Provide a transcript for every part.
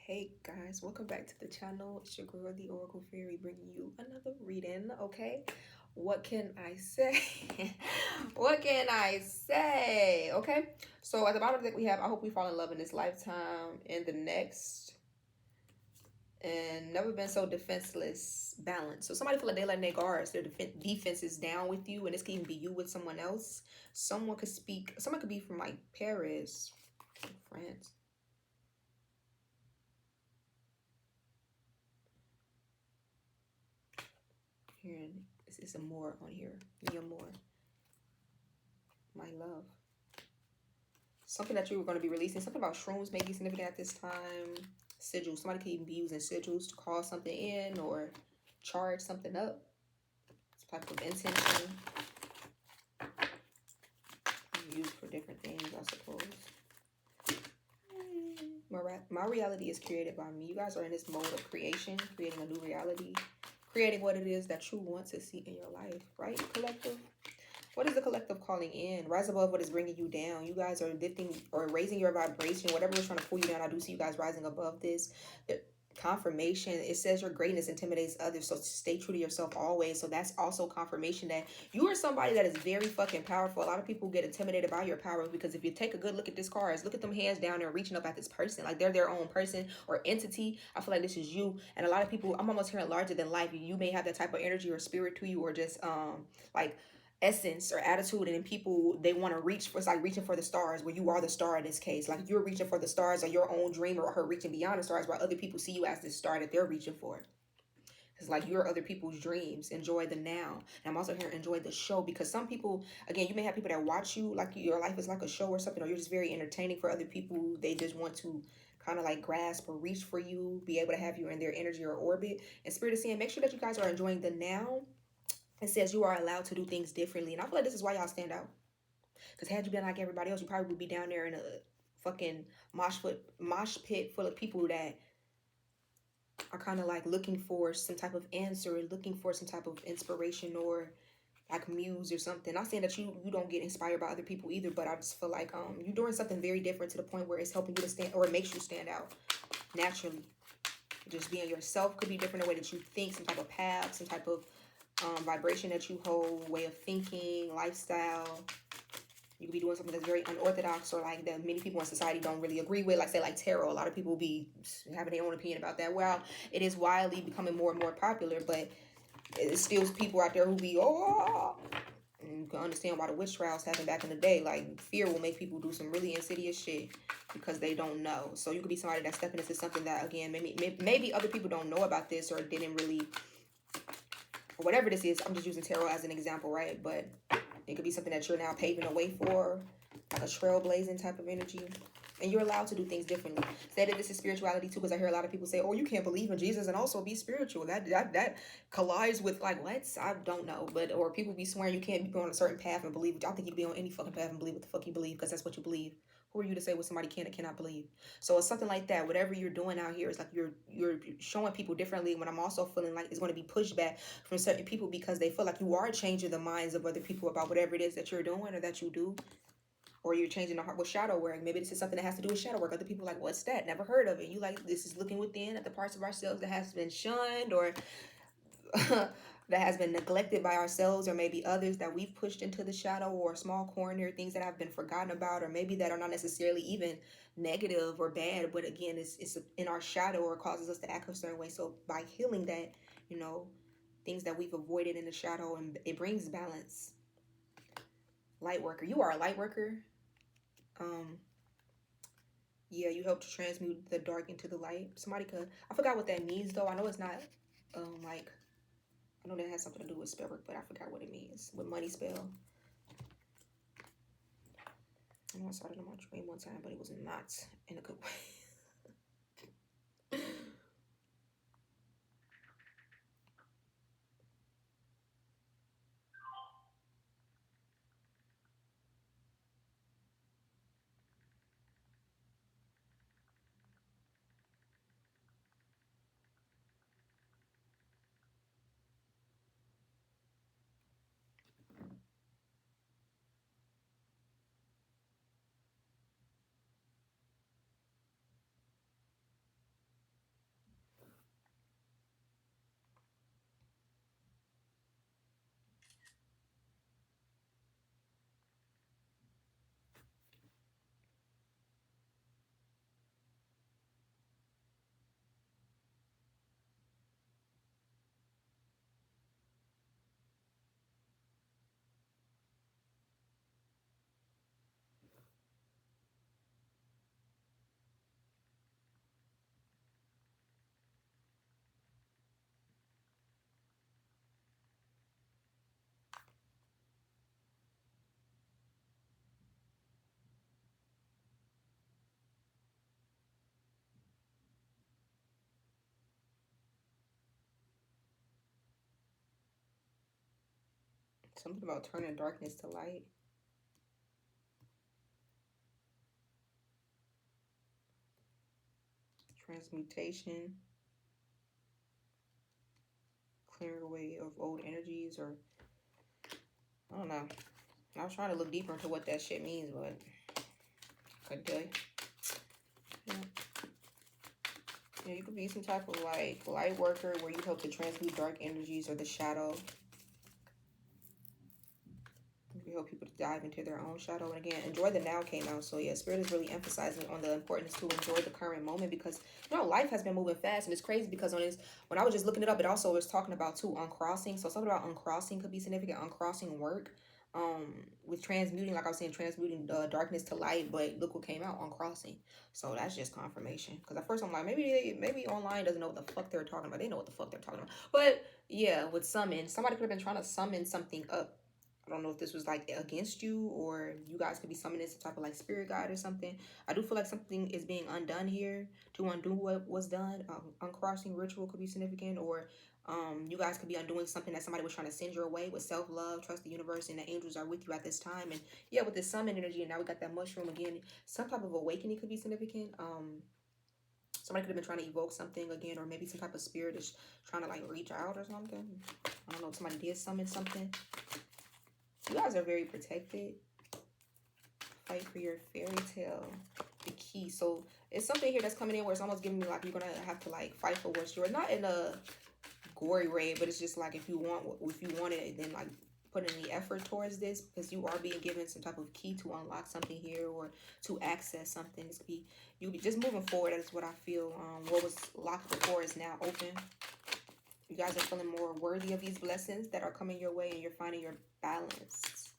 Hey guys, welcome back to the channel. It's your girl, the Oracle Fairy, bringing you another reading. Okay, what can I say? What can I say? Okay, so at the bottom of the deck we have, I hope we fall in love in this lifetime and the next, and never been so defenseless. Balance. So somebody feel like they letting their guards, their defense is down with you, and this can even be you with someone else. Someone could speak. Someone could be from like Paris, France. Here, this is some more on here. Me more. My love. Something that you were going to be releasing. Something about shrooms may be significant at this time. Sigils. Somebody could even be using sigils to call something in or charge something up. Some type of intention. Used for different things, I suppose. My reality is created by me. You guys are in this mode of creation, creating a new reality, creating what it is that you want to see in your life, right, collective? What is the collective calling in? Rise above what is bringing you down. You guys are lifting or raising your vibration. Whatever is trying to pull you down, I do see you guys rising above this. Confirmation. It says your greatness intimidates others, so stay true to yourself always. So that's also confirmation that you are somebody that is very fucking powerful. A lot of people get intimidated by your power because if you take a good look at this card, look at them hands down there reaching up at this person like they're their own person or entity. I feel like this is you, and a lot of people, I'm almost hearing larger than life. You may have that type of energy or spirit to you, or just like essence or attitude, and then people, they want to reach for, it's like reaching for the stars, where you are the star in this case. Like you're reaching for the stars or your own dream, or her reaching beyond the stars, while other people see you as this star that they're reaching for. It's like you're other people's dreams. Enjoy the now. And I'm also here, enjoy the show, because some people, again, you may have people that watch you like your life is like a show or something, or you're just very entertaining for other people. They just want to kind of like grasp or reach for you, be able to have you in their energy or orbit. And Spirit is saying, make sure that you guys are enjoying the now. It says you are allowed to do things differently. And I feel like this is why y'all stand out. Because had you been like everybody else, you probably would be down there in a fucking mosh pit full of people that are kind of like looking for some type of answer, looking for some type of inspiration or like muse or something. Not saying that you don't get inspired by other people either, but I just feel like you're doing something very different to the point where it's helping you to stand, or it makes you stand out naturally. Just being yourself could be different, the way that you think, some type of path, some type of vibration that you hold, way of thinking, lifestyle. You could be doing something that's very unorthodox, or like that many people in society don't really agree with. Like say like tarot. A lot of people be having their own opinion about that. Well, it is widely becoming more and more popular, but it's still people out there who be, oh, and you can understand why the witch trials happened back in the day. Like fear will make people do some really insidious shit because they don't know. So you could be somebody that's stepping into something that, again, maybe other people don't know about this or didn't really, or whatever this is. I'm just using tarot as an example, right? But it could be something that you're now paving a way for, like a trailblazing type of energy. And you're allowed to do things differently. Say that this is spirituality too, because I hear a lot of people say, oh, you can't believe in Jesus and also be spiritual. That collides with like, what? I don't know. But, or people be swearing you can't be on a certain path and believe. I think you can be on any fucking path and believe what the fuck you believe, because that's what you believe. Who are you to say what somebody can or cannot believe? So it's something like that. Whatever you're doing out here is like you're showing people differently. When I'm also feeling like it's going to be pushback from certain people because they feel like you are changing the minds of other people about whatever it is that you're doing or that you do. Or you're changing the heart with shadow work. Maybe this is something that has to do with shadow work. Other people are like, what's that? Never heard of it. You like, this is looking within at the parts of ourselves that has been shunned or that has been neglected by ourselves, or maybe others that we've pushed into the shadow, or small corner, things that have been forgotten about, or maybe that are not necessarily even negative or bad, but again, it's in our shadow or causes us to act a certain way. So by healing that, you know, things that we've avoided in the shadow, and it brings balance. Light worker. You are a light worker. Yeah, you help to transmute the dark into the light. Somebody could, I forgot what that means though. I know it's not like, I know that has something to do with spell work, but I forgot what it means. With money spell. I know I saw it in my dream one time, but it was not in a good way. Something about turning darkness to light. Transmutation. Clearing away of old energies, or I don't know. I was trying to look deeper into what that shit means, but couldn't tell you. Yeah. Yeah, you could be some type of like light worker where you help to transmute dark energies or the shadow. You help people to dive into their own shadow. And again, enjoy the now came out. So yeah, Spirit is really emphasizing on the importance to enjoy the current moment, because you know life has been moving fast, and it's crazy because on this, when I was just looking it up, it also was talking about too uncrossing. So something about uncrossing could be significant. Uncrossing work, with transmuting, like I was saying, transmuting darkness to light. But look what came out, uncrossing. So that's just confirmation. Because at first I'm like, maybe online doesn't know what the fuck they're talking about. They know what the fuck they're talking about. But yeah, with summon, somebody could have been trying to summon something up. I don't know if this was like against you, or you guys could be summoning some type of like spirit guide or something. I do feel like something is being undone here to undo what was done. Uncrossing ritual could be significant, or you guys could be undoing something that somebody was trying to send your way with self-love. Trust the universe and the angels are with you at this time. And yeah, with this summon energy, and now we got that mushroom again. Some type of awakening could be significant. Somebody could have been trying to evoke something again, or maybe some type of spirit is trying to like reach out or something. I don't know if somebody did summon something. You guys are very protected. Fight for your fairy tale. The key. So it's something here that's coming in where it's almost giving me like you're gonna have to like fight for what's yours. Not in a gory way, but it's just like if you want it, then like put in the effort towards this, because you are being given some type of key to unlock something here, or to access something. This could be you be just moving forward. That's what I feel. What was locked before is now open. You guys are feeling more worthy of these blessings that are coming your way, and you're finding your balance.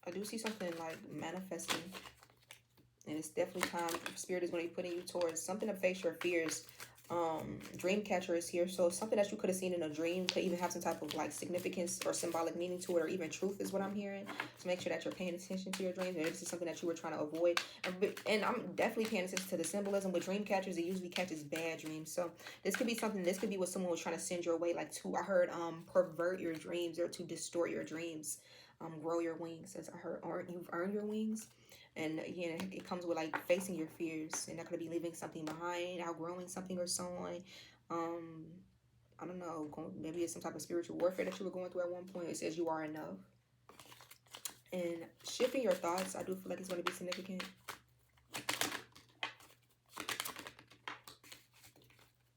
I do see something like manifesting, and it's definitely time. Spirit is going to be putting you towards something to face your fears. Dream catcher is here, so something that you could have seen in a dream could even have some type of like significance or symbolic meaning to it, or even truth is what I'm hearing. So make sure that you're paying attention to your dreams. And this is something that you were trying to avoid, and I'm definitely paying attention to the symbolism with dream catchers. It usually catches bad dreams, so this could be something. This could be what someone was trying to send your way, like to, I heard pervert your dreams, or to distort your dreams. Grow your wings, as I heard, you've earned your wings. And again, it comes with like facing your fears, and that could be leaving something behind, outgrowing something, or so on. I don't know, maybe it's some type of spiritual warfare that you were going through at one point. It says you are enough. And shifting your thoughts, I do feel like it's going to be significant.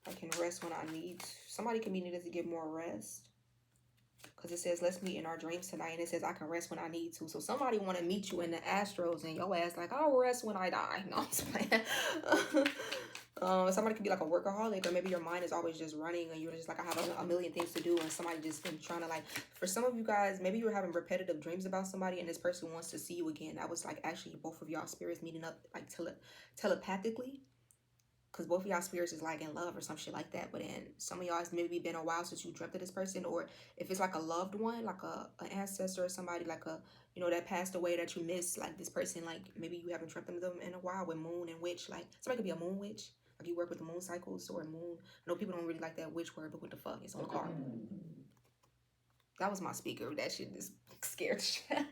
I can rest when I need. Somebody can be needed to get more rest. Because it says, let's meet in our dreams tonight. And it says, I can rest when I need to. So somebody want to meet you in the astrals, and your ass like, I'll rest when I die. No, I'm just playing. Somebody could be like a workaholic, or maybe your mind is always just running, and you're just like, I have a million things to do. And somebody just been trying to like, for some of you guys, maybe you're having repetitive dreams about somebody, and this person wants to see you again. That was like actually both of y'all spirits meeting up like telepathically. Because both of y'all spirits is like in love or some shit like that. But then some of y'all has maybe been a while since you dreamt of this person, or if it's like a loved one, like an ancestor or somebody like a, you know, that passed away that you miss, like this person, like maybe you haven't dreamt of them in a while. With moon and witch, like somebody could be a moon witch, like you work with the moon cycles or moon. I know people don't really like that witch word, but what the fuck, it's on the card. That was my speaker. That shit just scared shit.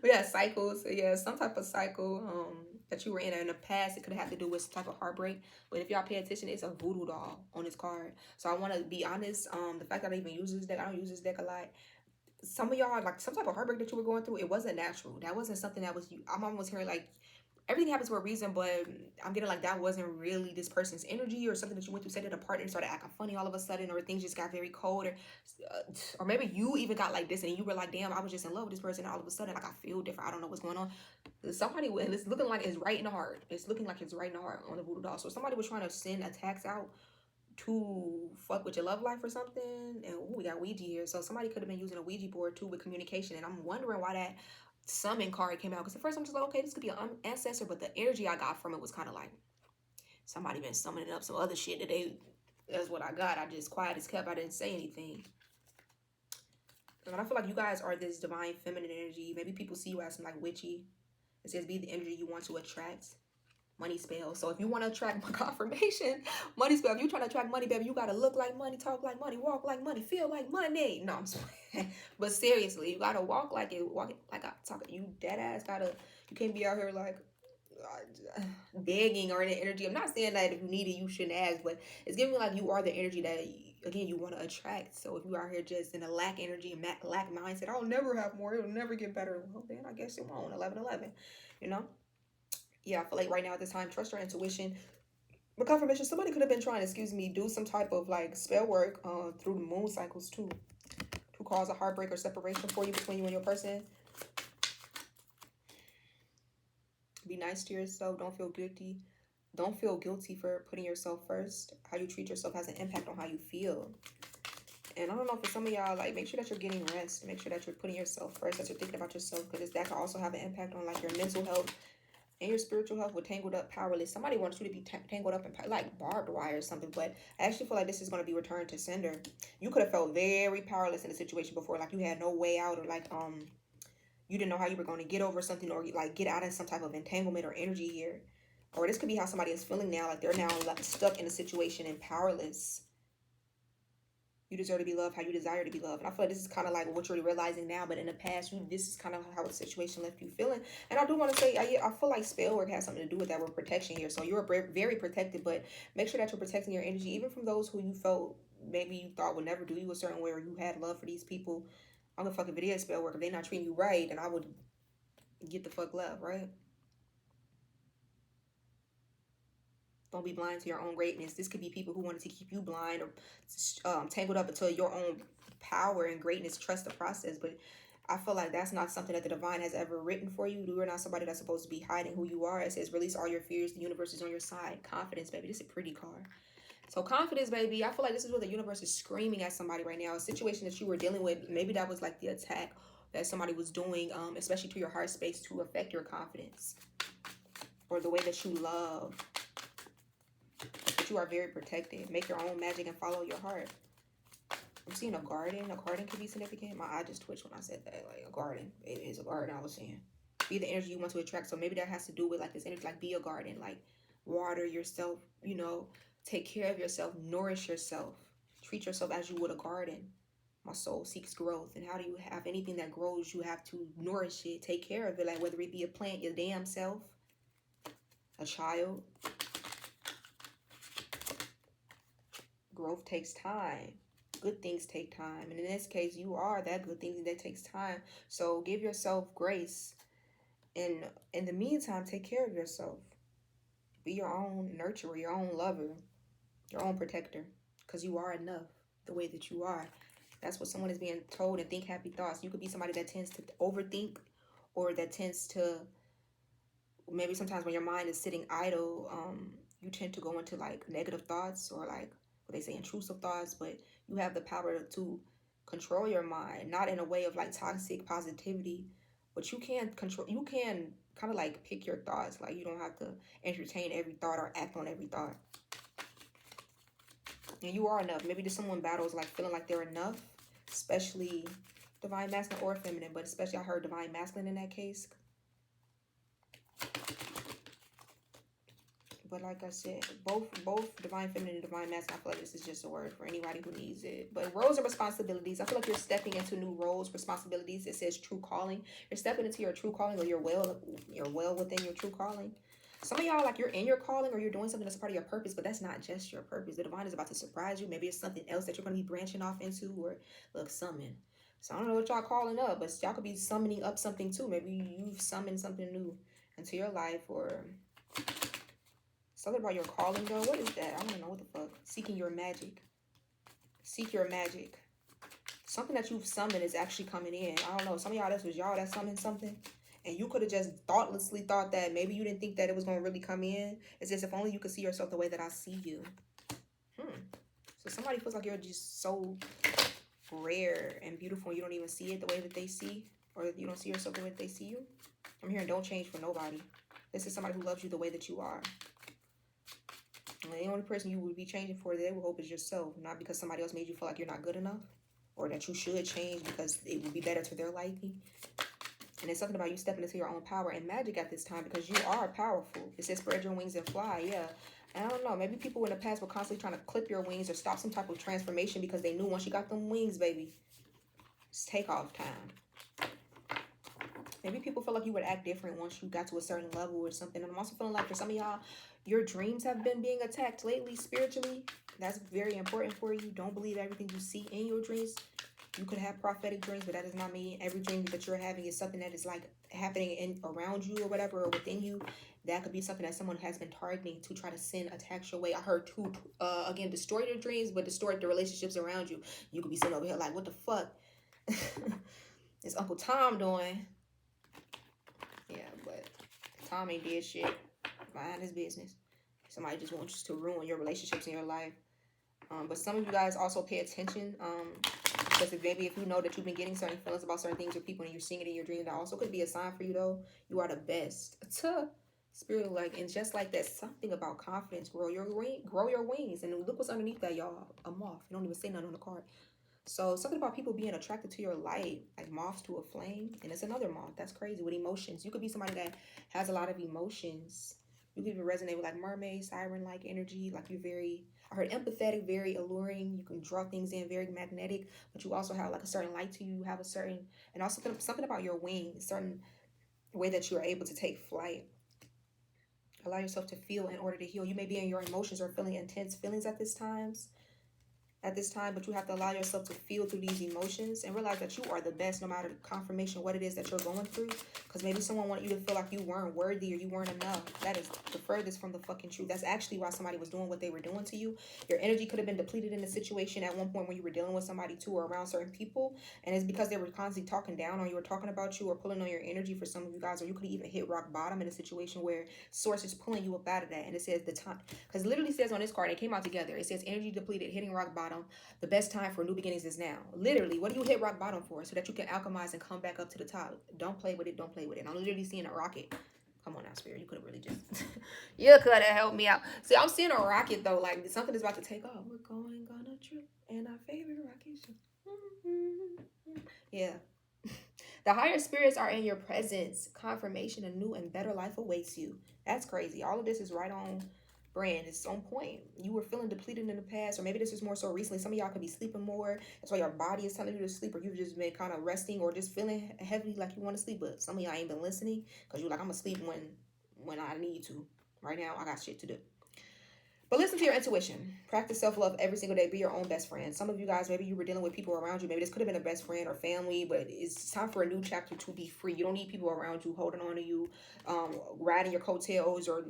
We had cycles. So yeah, some type of cycle that you were in the past. It could have to do with some type of heartbreak. But if y'all pay attention, it's a voodoo doll on this card. So I want to be honest. The fact that I even use this deck, I don't use this deck a lot. Some of y'all, like some type of heartbreak that you were going through, it wasn't natural. That wasn't something that was you. I'm almost hearing like everything happens for a reason, but I'm getting like that wasn't really this person's energy, or something that you went through. Say that a partner started acting funny all of a sudden, or things just got very cold, or maybe you even got like this, and you were like, damn, I was just in love with this person, and all of a sudden, like I feel different. I don't know what's going on. Somebody, and it's looking like it's right in the heart. It's looking like it's right in the heart on the voodoo doll. So somebody was trying to send attacks out to fuck with your love life or something. And ooh, we got Ouija here, so somebody could have been using a Ouija board too with communication. And I'm wondering why that summon card came out, because at first I'm just like, okay, this could be an ancestor, but the energy I got from it was kind of like somebody been summoning up some other shit that that's what I got. I just quiet as kept. I didn't say anything. And I feel like you guys are this divine feminine energy. Maybe people see you as some like witchy. It says be the energy you want to attract. Money spell. So if you want to attract confirmation, money spell. If you're trying to attract money, baby, you gotta look like money, talk like money, walk like money, feel like money. No, I'm sorry. But seriously, you gotta walk like it, walk it like I talk. You dead ass gotta. You can't be out here like begging or in the energy. I'm not saying that if you need it, you shouldn't ask, but it's giving me like you are the energy that again you want to attract. So if you are here just in a lack energy and lack mindset, I'll never have more. It'll never get better. Well, then I guess it won't. 11-11. You know. Yeah, I feel like right now at this time, trust your intuition. But confirmation, somebody could have been trying to, excuse me, do some type of like spell work through the moon cycles too, to cause a heartbreak or separation for you between you and your person. Be nice to yourself. Don't feel guilty. Don't feel guilty for putting yourself first. How you treat yourself has an impact on how you feel. And I don't know, for some of y'all, like, make sure that you're getting rest. Make sure that you're putting yourself first, that you're thinking about yourself, because that can also have an impact on like your mental health and your spiritual health. With tangled up, powerless. Somebody wants you to be tangled up in like barbed wire or something, but I actually feel like this is going to be returned to sender. You could have felt very powerless in a situation before, like you had no way out, or like you didn't know how you were going to get over something, or like get out of some type of entanglement or energy here. Or this could be how somebody is feeling now, like they're now stuck in a situation and powerless. You deserve to be loved how you desire to be loved. And I feel like this is kind of like what you're realizing now, but in the past, this is kind of how the situation left you feeling. And I do want to say, I feel like spell work has something to do with that word protection here. So you're very protected, but make sure that you're protecting your energy, even from those who you felt maybe you thought would never do you a certain way, or you had love for these people. I'm gonna fucking video spell work. If they're not treating you right, then I would get the fuck love, right? Don't be blind to your own greatness. This could be people who wanted to keep you blind or tangled up into your own power and greatness. Trust the process. But I feel like that's not something that the divine has ever written for you. You are not somebody that's supposed to be hiding who you are. It says, release all your fears. The universe is on your side. Confidence, baby. This is a pretty card. So confidence, baby. I feel like this is what the universe is screaming at somebody right now. A situation that you were dealing with. Maybe that was like the attack that somebody was doing, especially to your heart space, to affect your confidence or the way that you love. But you are very protected. Make your own magic and follow your heart. I'm seeing a garden. A garden could be significant. My eye just twitched when I said that. Like a garden. It is a garden, I was saying. Be the energy you want to attract. So maybe that has to do with like this energy. Like be a garden. Like water yourself. You know, take care of yourself. Nourish yourself. Treat yourself as you would a garden. My soul seeks growth. And how do you have anything that grows? You have to nourish it. Take care of it. Like whether it be a plant, your damn self, a child. Growth takes time. Good things take time. And in this case, you are that good thing that takes time. So give yourself grace. And in the meantime, take care of yourself. Be your own nurturer, your own lover, your own protector. Because you are enough the way that you are. That's what someone is being told. And think happy thoughts. You could be somebody that tends to overthink, or that tends to, maybe sometimes when your mind is sitting idle, you tend to go into like negative thoughts, or like what they say, intrusive thoughts. But you have the power to control your mind, not in a way of like toxic positivity, but you can control, you can kind of like pick your thoughts. Like you don't have to entertain every thought or act on every thought. And you are enough. Maybe there's someone battles like feeling like they're enough, especially divine masculine or feminine, but especially I heard divine masculine in that case. But like I said, both divine feminine and divine masculine, I feel like this is just a word for anybody who needs it. But roles and responsibilities, I feel like you're stepping into new roles, responsibilities. It says true calling. You're stepping into your true calling, or you're well within your true calling. Some of y'all, like you're in your calling, or you're doing something that's part of your purpose, but that's not just your purpose. The divine is about to surprise you. Maybe it's something else that you're going to be branching off into, or look, summon. So I don't know what y'all calling up, but y'all could be summoning up something too. Maybe you've summoned something new into your life, or something about your calling, though. What is that? I want to know what the fuck. Seeking your magic. Seek your magic. Something that you've summoned is actually coming in. I don't know. Some of y'all, this was y'all that summoned something. And you could have just thoughtlessly thought that maybe you didn't think that it was going to really come in. It's just if only you could see yourself the way that I see you. So somebody feels like you're just so rare and beautiful. You don't even see it the way that they see. Or you don't see yourself the way that they see you. I'm hearing don't change for nobody. This is somebody who loves you the way that you are. And the only person you would be changing for, they will hope, is yourself. Not because somebody else made you feel like you're not good enough, or that you should change because it would be better to their liking. And it's something about you stepping into your own power and magic at this time because you are powerful. It says spread your wings and fly. Yeah. I don't know. Maybe people in the past were constantly trying to clip your wings or stop some type of transformation because they knew once you got them wings, baby, it's takeoff time. Maybe people feel like you would act different once you got to a certain level or something. And I'm also feeling like for some of y'all, your dreams have been being attacked lately spiritually. That's very important for you. Don't believe everything you see in your dreams. You could have prophetic dreams, but that does not mean every dream that you're having is something that is like happening in around you or whatever, or within you. That could be something that someone has been targeting to try to send attacks your way. I heard to, again, destroy your dreams, but distort the relationships around you. You could be sitting over here like, what the fuck is Uncle Tom doing? Yeah, but Tom ain't did shit. Mind his business. Somebody just wants to ruin your relationships in your life. But some of you guys also pay attention. Because if you know that you've been getting certain feelings about certain things or people and you're seeing it in your dream, that also could be a sign for you though. You are the best. Spirit, like, and just like that, something about confidence. Grow your wings. And look what's underneath that, y'all. A moth. You don't even say nothing on the card. So something about people being attracted to your light, like moths to a flame. And it's another moth. That's crazy. With emotions. You could be somebody that has a lot of emotions. You could even resonate with like mermaid, siren-like energy. Like you're very, I heard empathetic, very alluring. You can draw things in, very magnetic. But you also have like a certain light to you. You have a certain, and also something about your wings, certain way that you are able to take flight. Allow yourself to feel in order to heal. You may be in your emotions or feeling intense feelings at this time, but you have to allow yourself to feel through these emotions and realize that you are the best no matter the confirmation, what it is that you're going through. Because maybe someone wanted you to feel like you weren't worthy or you weren't enough. That is the furthest from the fucking truth. That's actually why somebody was doing what they were doing to you. Your energy could have been depleted in the situation at one point when you were dealing with somebody too or around certain people. And it's because they were constantly talking down on you or talking about you or pulling on your energy for some of you guys. Or you could even hit rock bottom in a situation where source is pulling you up out of that. And it says the time, because it literally says on this card, it came out together. It says energy depleted, hitting rock bottom. The best time for new beginnings is now. Literally, what do you hit rock bottom for? So that you can alchemize and come back up to the top. Don't play with it. Don't play with it. I'm literally seeing a rocket. Come on now, Spirit. You could have really just... you could have helped me out. See, I'm seeing a rocket, though. Like, something is about to take off. We're going on a trip. And our favorite rocket ship. Yeah. The higher spirits are in your presence. Confirmation, a new and better life awaits you. That's crazy. All of this is right on brand. It's on point. You were feeling depleted in the past, or maybe this is more so recently. Some of y'all could be sleeping more. That's why your body is telling you to sleep, or you've just been kind of resting or just feeling heavy like you want to sleep. But some of y'all ain't been listening because you're like, I'm gonna sleep when I need to. Right now, I got shit to do. But listen to your intuition. Practice self-love every single day. Be your own best friend. Some of you guys, maybe you were dealing with people around you. Maybe this could have been a best friend or family, but it's time for a new chapter to be free. You don't need people around you holding on to you, riding your coattails, or,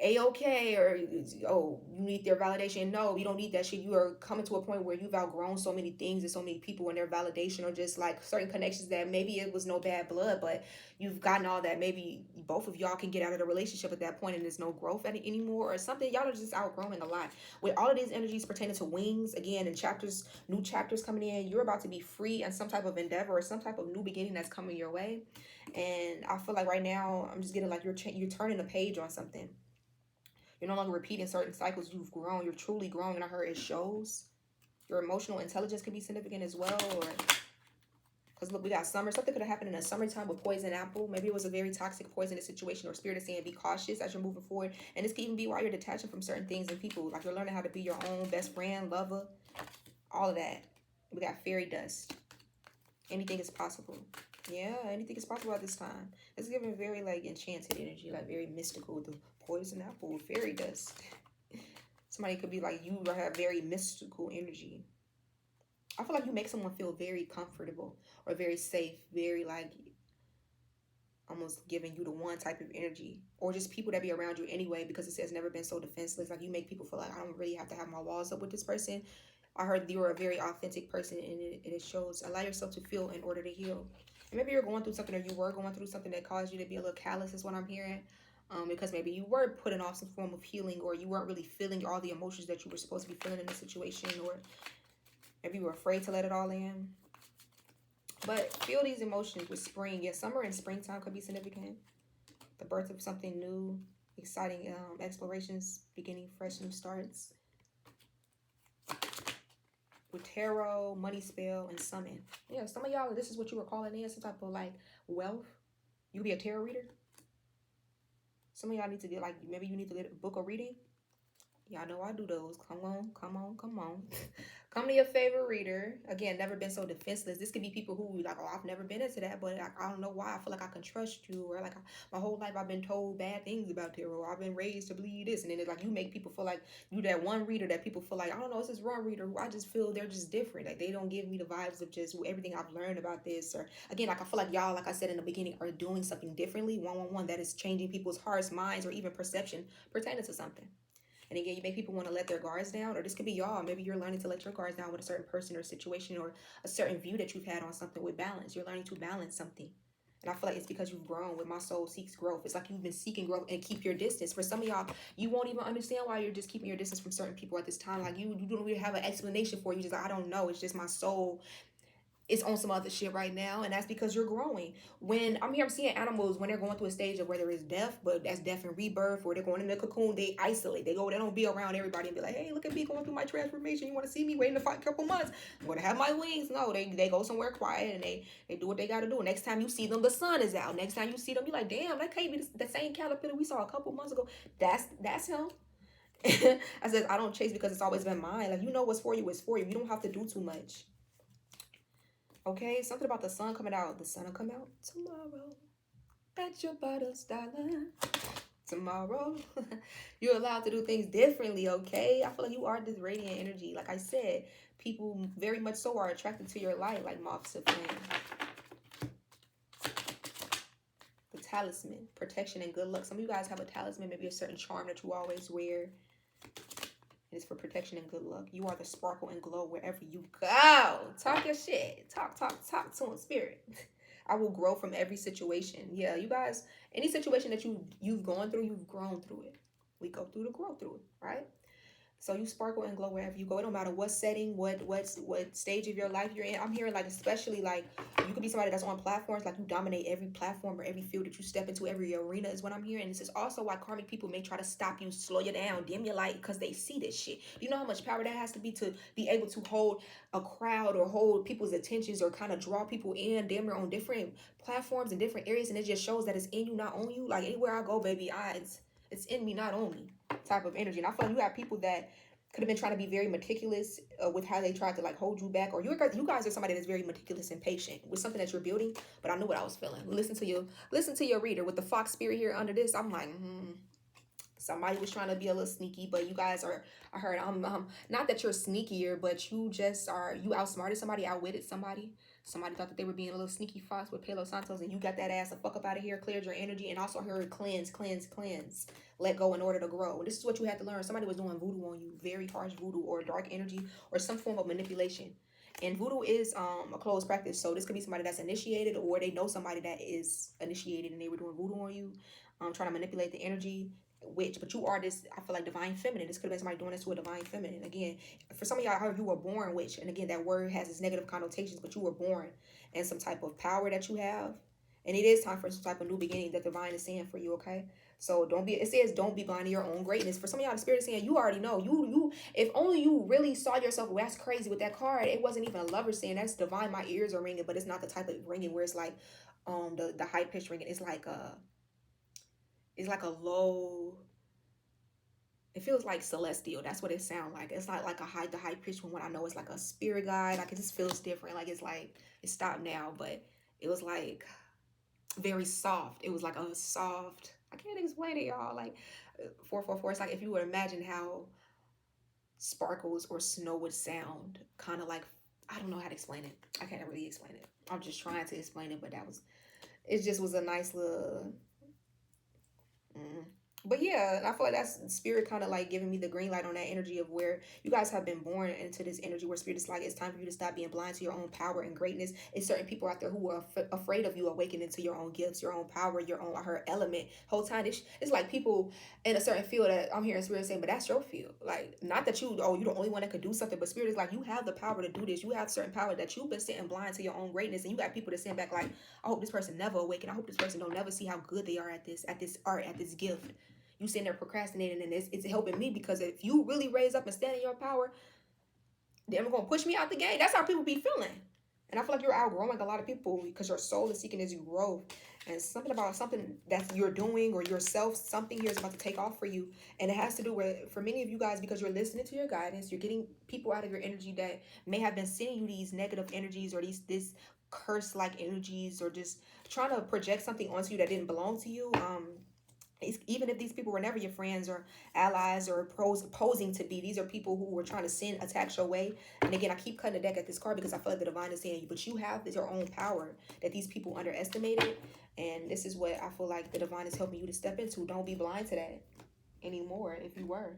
A-okay, or, oh, you need their validation. No, you don't need that shit. You are coming to a point where you've outgrown so many things and so many people and their validation, or just like certain connections that maybe it was no bad blood, but you've gotten all that. Maybe both of y'all can get out of the relationship at that point and there's no growth at it anymore or something. Y'all are just outgrowing a lot. With all of these energies pertaining to wings, again, and chapters, new chapters coming in, you're about to be free in some type of endeavor or some type of new beginning that's coming your way. And I feel like right now, I'm just getting like you're turning a page on something. You're no longer repeating certain cycles. You've grown. You're truly growing. And I heard it shows. Your emotional intelligence can be significant as well. Or because look, we got summer. Something could have happened in the summertime with poison apple. Maybe it was a very toxic, poisonous situation, or spirit is saying be cautious as you're moving forward. And this can even be why you're detaching from certain things and people. Like you're learning how to be your own best friend, lover, all of that. We got fairy dust. Anything is possible. Yeah, anything is possible at this time. It's giving very like enchanted energy, like very mystical with the poison apple, fairy dust. Somebody could be like you or have very mystical energy. I feel like you make someone feel very comfortable or very safe, very like almost giving you the one type of energy, or just people that be around you anyway, because it says never been so defenseless. Like you make people feel like I don't really have to have my walls up with this person. I heard you were a very authentic person, and it shows. Allow yourself to feel in order to heal. And maybe you're going through something, or you were going through something that caused you to be a little callous, is what I'm hearing. Because maybe you were putting off some form of healing, or you weren't really feeling all the emotions that you were supposed to be feeling in the situation, or maybe you were afraid to let it all in. But feel these emotions with spring. Yeah, summer and springtime could be significant. The birth of something new, exciting explorations, beginning fresh new starts. with tarot, money spell, and summon. Yeah, some of y'all, this is what you were calling in, some type of like wealth. You could be a tarot reader. Some of y'all need to get like, maybe you need to get a book of reading. Y'all know I do those. Come on, come on, come on. Come to your favorite reader. Again, never been so defenseless. This could be people who like, oh, I've never been into that, but I don't know why. I feel like I can trust you, or like my whole life I've been told bad things about tarot. I've been raised to believe this, and then it's like you make people feel like you that one reader that people feel like, I don't know, it's this one reader who I just feel they're just different. Like they don't give me the vibes of just everything I've learned about this. Or again, like I feel like y'all, like I said in the beginning, are doing something differently, one that is changing people's hearts, minds, or even perception pertaining to something. And again, you make people want to let their guards down, or this could be y'all. Maybe you're learning to let your guards down with a certain person or situation or a certain view that you've had on something with balance. You're learning to balance something. And I feel like it's because you've grown. With my soul seeks growth. It's like you've been seeking growth and keep your distance. For some of y'all, you won't even understand why you're just keeping your distance from certain people at this time. Like you don't really have an explanation for it. You just like, I don't know. It's just my soul is on some other shit right now, and that's because you're growing. When I'm seeing animals when they're going through a stage of whether it's death, but that's death and rebirth, or they're going in the cocoon, they isolate. They don't be around everybody and be like, hey, look at me going through my transformation. You want to see me waiting a couple months? I'm gonna have my wings. No, they go somewhere quiet and they do what they gotta do. Next time you see them, the sun is out. Next time you see them, you're like, damn, that can't be the same caterpillar we saw a couple months ago. That's him. I said, I don't chase because it's always been mine. Like, you know what's for you is for you. You don't have to do too much. Okay, something about the sun coming out. The sun will come out tomorrow. At your brightest dollar. Tomorrow. You're allowed to do things differently, okay? I feel like you are this radiant energy. Like I said, people very much so are attracted to your light, like moths to flame. The talisman, protection and good luck. Some of you guys have a talisman, maybe a certain charm that you always wear. It's for protection and good luck. You are the sparkle and glow wherever you go. Talk your shit. Talk to him, spirit. I will grow from every situation. Yeah, you guys, any situation that you've gone through, you've grown through it. We go through to grow through it, right? So you sparkle and glow wherever you go. It don't matter what setting, what stage of your life you're in. I'm hearing like, especially like you could be somebody that's on platforms, like you dominate every platform or every field that you step into, every arena is what I'm hearing. This is also why karmic people may try to stop you, slow you down, dim your light because they see this shit. You know how much power that has to be able to hold a crowd or hold people's attentions or kind of draw people in, damn near on different platforms and different areas, and it just shows that it's in you, not on you. Like anywhere I go, baby, it's in me, not on me type of energy. And I feel like you have people that could have been trying to be very meticulous with how they tried to like hold you back, or you guys are somebody that's very meticulous and patient with something that you're building. But I knew what I was feeling. Listen to your reader with the fox spirit here under this. I'm like, somebody was trying to be a little sneaky, but you guys are, I heard, not that you're sneakier, but you outsmarted somebody, outwitted somebody. Somebody thought that they were being a little sneaky fox with Palo Santos, and you got that ass the fuck up out of here, cleared your energy, and also heard cleanse, let go in order to grow. This is what you had to learn. Somebody was doing voodoo on you, very harsh voodoo or dark energy or some form of manipulation. And voodoo is a closed practice, so this could be somebody that's initiated, or they know somebody that is initiated and they were doing voodoo on you, trying to manipulate the energy. But you are this, I feel like, divine feminine. This could have been somebody doing this to a divine feminine. Again, for some of y'all, I heard you were born witch, and again, that word has its negative connotations, but you were born and some type of power that you have, and it is time for some type of new beginning that divine is saying for you. Okay, so it says don't be blind to your own greatness. For some of y'all, the spirit is saying you already know. You if only you really saw yourself. Well, that's crazy with that card. It wasn't even a lover saying that's divine. My ears are ringing, but it's not the type of ringing where it's like the high pitch ringing. It's like a low. It feels like celestial. That's what it sounds like. It's not like the high pitch one. When I know it's like a spirit guide. Like it just feels different. Like it stopped now, but it was like very soft. It was like a soft. I can't explain it, y'all. Like 444. It's like if you would imagine how sparkles or snow would sound. Kind of like, I don't know how to explain it. I can't really explain it. I'm just trying to explain it, but it just was a nice little. But yeah, I feel like that's spirit kind of like giving me the green light on that energy of where you guys have been born into this energy where spirit is like, it's time for you to stop being blind to your own power and greatness. It's certain people out there who are afraid of you awakening to your own gifts, your own power, your own, her element. Whole time, it's like people in a certain field that I'm hearing spirit saying, but that's your field. Like, not that you're the only one that could do something, but spirit is like, you have the power to do this. You have certain power that you've been sitting blind to your own greatness, and you got people that sitting back like, I hope this person never awaken. I hope this person don't never see how good they are at this art, at this gift. You sitting there procrastinating, and it's helping me, because if you really raise up and stand in your power, They're gonna push me out the game. That's how people be feeling. And I feel like you're outgrowing a lot of people because your soul is seeking as you grow. And something about something that you're doing or yourself, something here is about to take off for you. And it has to do with, for many of you guys, because you're listening to your guidance, you're getting people out of your energy that may have been sending you these negative energies or this curse like energies, or just trying to project something onto you that didn't belong to you. Even if these people were never your friends or allies or posing to be, these are people who were trying to send attacks your way. And again, I keep cutting the deck at this card because I feel like the divine is saying you, but you have your own power that these people underestimated. And this is what I feel like the divine is helping you to step into. Don't be blind to that anymore if you were.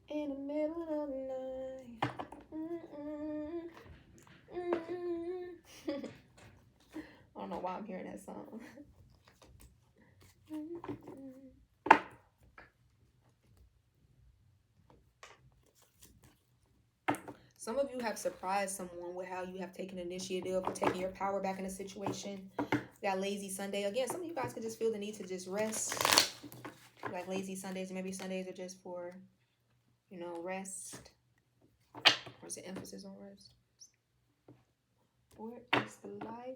In the middle of the night. I don't know why I'm hearing that song. Some of you have surprised someone with how you have taken initiative or taken your power back in a situation. That lazy Sunday. Again, some of you guys could just feel the need to just rest. Like lazy Sundays. Maybe Sundays are just for, you know, rest. Or is it emphasis on rest? Where is the lighter?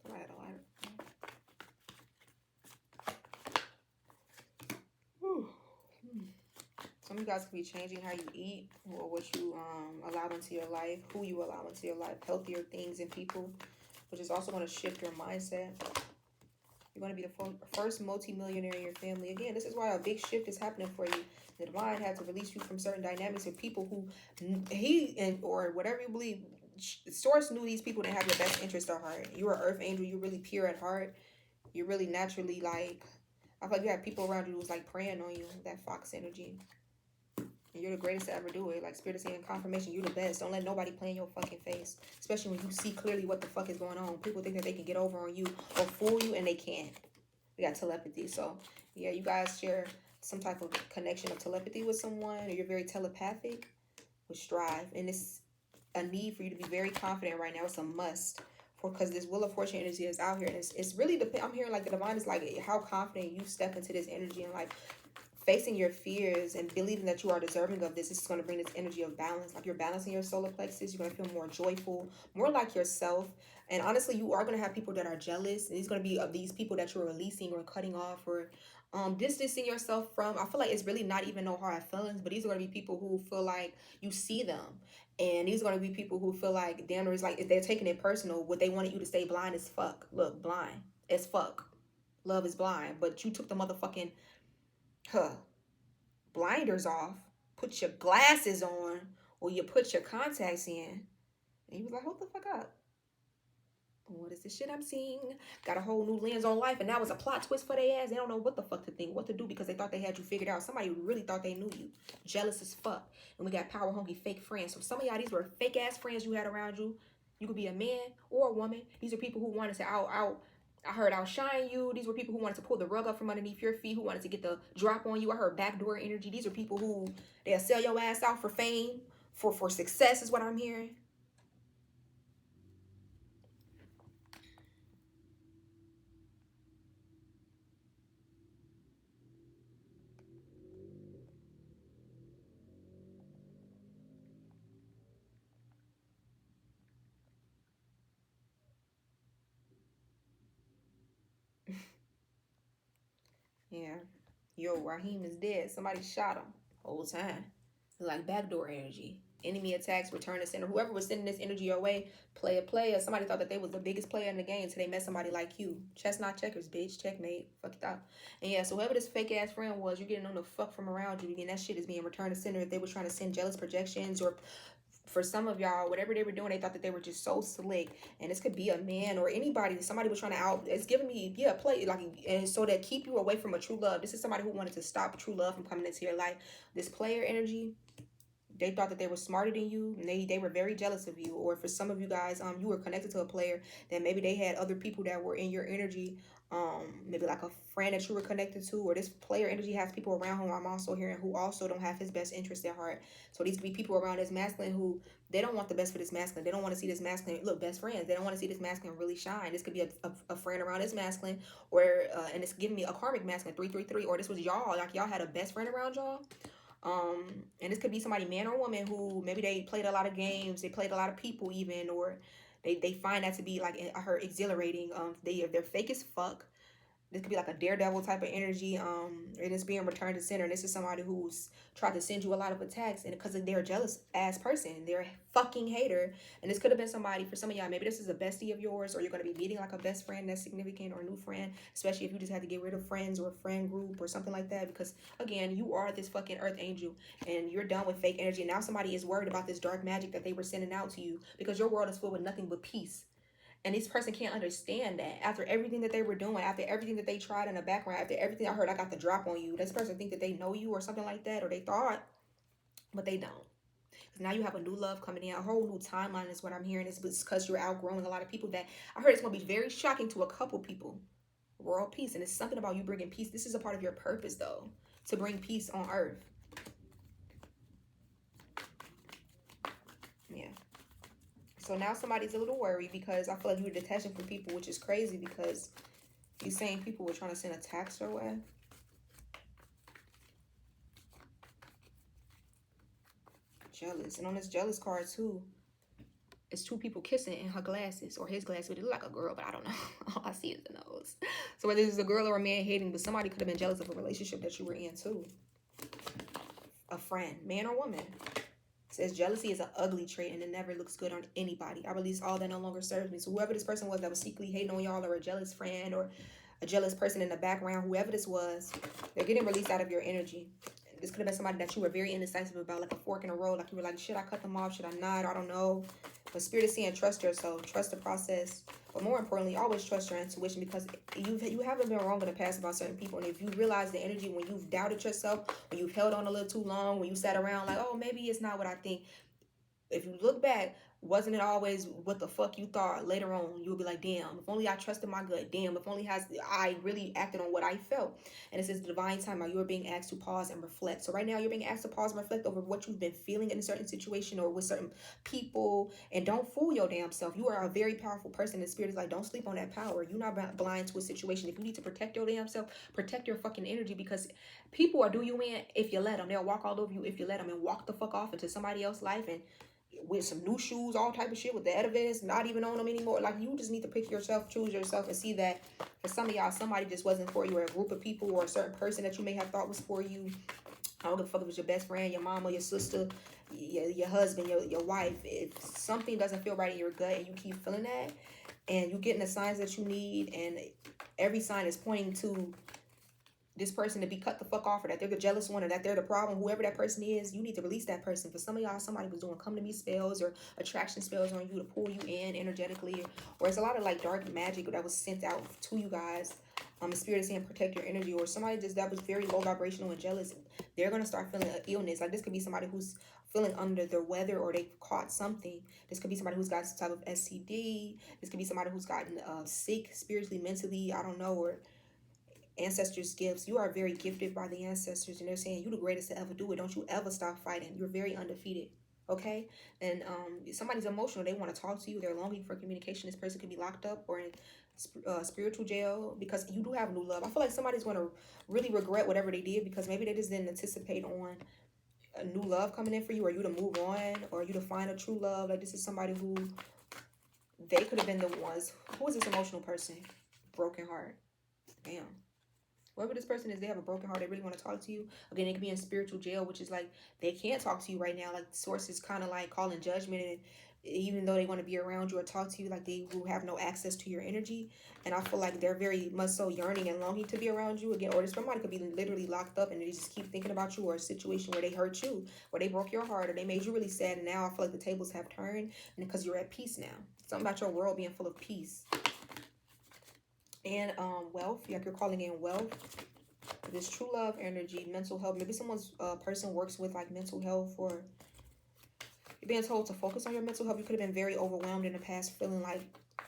I had a lighter. Some of you guys could be changing how you eat or what you allow into your life, who you allow into your life, healthier things and people, which is also going to shift your mindset. You're going to be the first multi-millionaire in your family. Again, this is why a big shift is happening for you. The divine had to release you from certain dynamics of people who or whatever you believe, source knew these people didn't have your best interest at heart. You're an earth angel. You're really pure at heart. You're really naturally like, I feel like you have people around you who's like preying on you, that fox energy. And you're the greatest to ever do it. Like Spirit is saying, confirmation, you're the best. Don't let nobody play in your fucking face. Especially when you see clearly what the fuck is going on. People think that they can get over on you or fool you, and they can't. We got telepathy. So, yeah, you guys share some type of connection of telepathy with someone, or you're very telepathic with strive. And it's a need for you to be very confident right now. It's a must. Because this Wheel of Fortune energy is out here. And it's really, I'm hearing like the divine is like how confident you step into this energy and like facing your fears and believing that you are deserving of this. This is going to bring this energy of balance. Like you're balancing your solar plexus. You're going to feel more joyful, more like yourself. And honestly, you are going to have people that are jealous. And it's going to be of these people that you're releasing or cutting off or distancing yourself from. I feel like it's really not even no hard feelings, but these are going to be people who feel like you see them. And these are going to be people who feel like, damn, it's like if they're taking it personal, what they wanted you to stay blind as fuck. Look, blind as fuck. Love is blind. But you took the motherfucking blinders off, put your glasses on, or you put your contacts in. And you was like, hold the fuck up. What is this shit I'm seeing? Got a whole new lens on life, and now it's a plot twist for their ass. They don't know what the fuck to think, what to do, because they thought they had you figured out. Somebody really thought they knew you. Jealous as fuck. And we got power hungry fake friends. So some of y'all, these were fake ass friends you had around you. You could be a man or a woman. These are people who wanted to I heard outshine you. These were people who wanted to pull the rug up from underneath your feet, who wanted to get the drop on you. I heard backdoor energy. These are people who they'll sell your ass out for fame, for success is what I'm hearing. Yeah. Yo, Raheem is dead. Somebody shot him whole time. Like backdoor energy. Enemy attacks, return to center. Whoever was sending this energy your way, play a player. Somebody thought that they was the biggest player in the game until they met somebody like you. Chess not checkers, bitch. Checkmate. Fuck it up. And yeah, so whoever this fake ass friend was, you're getting on the fuck from around you. And that shit is being returned to center. If they were trying to send jealous projections, or for some of y'all, whatever they were doing, they thought that they were just so slick. And this could be a man or anybody. Somebody was trying to it's giving me, yeah, play like, and so that keep you away from a true love. This is somebody who wanted to stop true love from coming into your life. This player energy, they thought that they were smarter than you, and they were very jealous of you. Or for some of you guys, you were connected to a player that maybe they had other people that were in your energy, maybe like a friend that you were connected to, or this player energy has people around whom I'm also hearing who also don't have his best interest at heart. So these be people around this masculine who They don't want the best for this masculine. They don't want to see this masculine. Look, best friends. They don't want to see this masculine really shine. This could be a friend around this masculine, or and it's giving me a karmic masculine 333, or this was y'all. Like y'all had a best friend around y'all. And this could be somebody, man or woman, who maybe they played a lot of games, they played a lot of people even, or they find that to be like her exhilarating. They're fake as fuck. This could be like a daredevil type of energy, and it's being returned to center. And this is somebody who's tried to send you a lot of attacks, and because they're a jealous ass person, they're a fucking hater. And this could have been somebody, for some of y'all, maybe this is a bestie of yours, or you're going to be meeting like a best friend that's significant, or a new friend, especially if you just had to get rid of friends or a friend group or something like that. Because again, you are this fucking earth angel, and you're done with fake energy. And now somebody is worried about this dark magic that they were sending out to you, because your world is filled with nothing but peace. And this person can't understand that after everything that they were doing, after everything that they tried in the background, after everything I heard, I got the drop on you. This person think that they know you or something like that, or they thought, but they don't. Because now you have a new love coming in, a whole new timeline is what I'm hearing. It's because you're outgrowing a lot of people that I heard it's going to be very shocking to a couple people. World peace. And it's something about you bringing peace. This is a part of your purpose, though, to bring peace on earth. Yeah. So now somebody's a little worried because I feel like you're detaching from people, which is crazy because these same people were trying to send attacks their way. Jealous. And on this jealous card, too, it's two people kissing in her glasses or his glasses. But it look like a girl, but I don't know. All I see is the nose. So whether this is a girl or a man hating, but somebody could have been jealous of a relationship that you were in, too. A friend, man or woman. Says jealousy is an ugly trait and it never looks good on anybody. I release all that no longer serves me. So whoever this person was that was secretly hating on y'all, or a jealous friend, or a jealous person in the background, whoever this was, they're getting released out of your energy. This could have been somebody that you were very indecisive about, like a fork in a road. Like you were like, should I cut them off? Should I not? I don't know. But Spirit is saying trust yourself, trust the process. But more importantly, always trust your intuition, because you haven't been wrong in the past about certain people. And if you realize the energy when you've doubted yourself, when you've held on a little too long, when you sat around like, oh, maybe it's not what I think. If you look back, wasn't it always what the fuck you thought? Later on, you'll be like, damn, if only I trusted my gut. Damn, if only I really acted on what I felt. And it says the divine time, you are being asked to pause and reflect. So right now, you're being asked to pause and reflect over what you've been feeling in a certain situation or with certain people. And don't fool your damn self. You are a very powerful person. The Spirit is like, don't sleep on that power. You're not blind to a situation. If you need to protect your damn self, protect your fucking energy, because people are do you in if you let them. They'll walk all over you if you let them, and walk the fuck off into somebody else's life and with some new shoes, all type of shit, with the Edivis not even on them anymore. Like, you just need to pick yourself, choose yourself, and see that for some of y'all, somebody just wasn't for you, or a group of people, or a certain person that you may have thought was for you. I don't give a fuck if it's your best friend, your mama, your sister, your husband, your wife. If something doesn't feel right in your gut and you keep feeling that, and you're getting the signs that you need, and every sign is pointing to this person to be cut the fuck off, or that they're the jealous one, or that they're the problem, whoever that person is, you need to release that person. For some of y'all, somebody was doing come to me spells or attraction spells on you to pull you in energetically, or it's a lot of like dark magic that was sent out to you guys. The Spirit is saying protect your energy, or somebody just that was very low vibrational and jealous, they're going to start feeling an illness. Like, this could be somebody who's feeling under their weather, or they've caught something. This could be somebody who's got some type of STD. This could be somebody who's gotten sick spiritually, mentally, I don't know, or ancestors' gifts. You are very gifted by the ancestors, and they're saying you the greatest to ever do it. Don't you ever stop fighting. You're very undefeated. Okay? And somebody's emotional. They want to talk to you. They're longing for communication. This person could be locked up or in spiritual jail, because you do have new love. I feel like somebody's going to really regret whatever they did, because maybe they just didn't anticipate on a new love coming in for you, or you to move on, or you to find a true love. Like, this is somebody who, they could have been the ones. Who is this emotional person? Broken heart. Damn. Whoever this person is, they have a broken heart. They really want to talk to you. Again, they could be in spiritual jail, which is like they can't talk to you right now. Like, sources kind of like calling judgment, and even though they want to be around you or talk to you, like they will have no access to your energy. And I feel like they're very much so yearning and longing to be around you again. Or this somebody could be literally locked up and they just keep thinking about you, or a situation where they hurt you, or they broke your heart, or they made you really sad. And now I feel like the tables have turned, and because you're at peace now. Something about your world being full of peace. And wealth, like you're calling in wealth. This true love energy, mental health. Maybe someone's person works with like mental health, or you're being told to focus on your mental health. You could have been very overwhelmed in the past, feeling like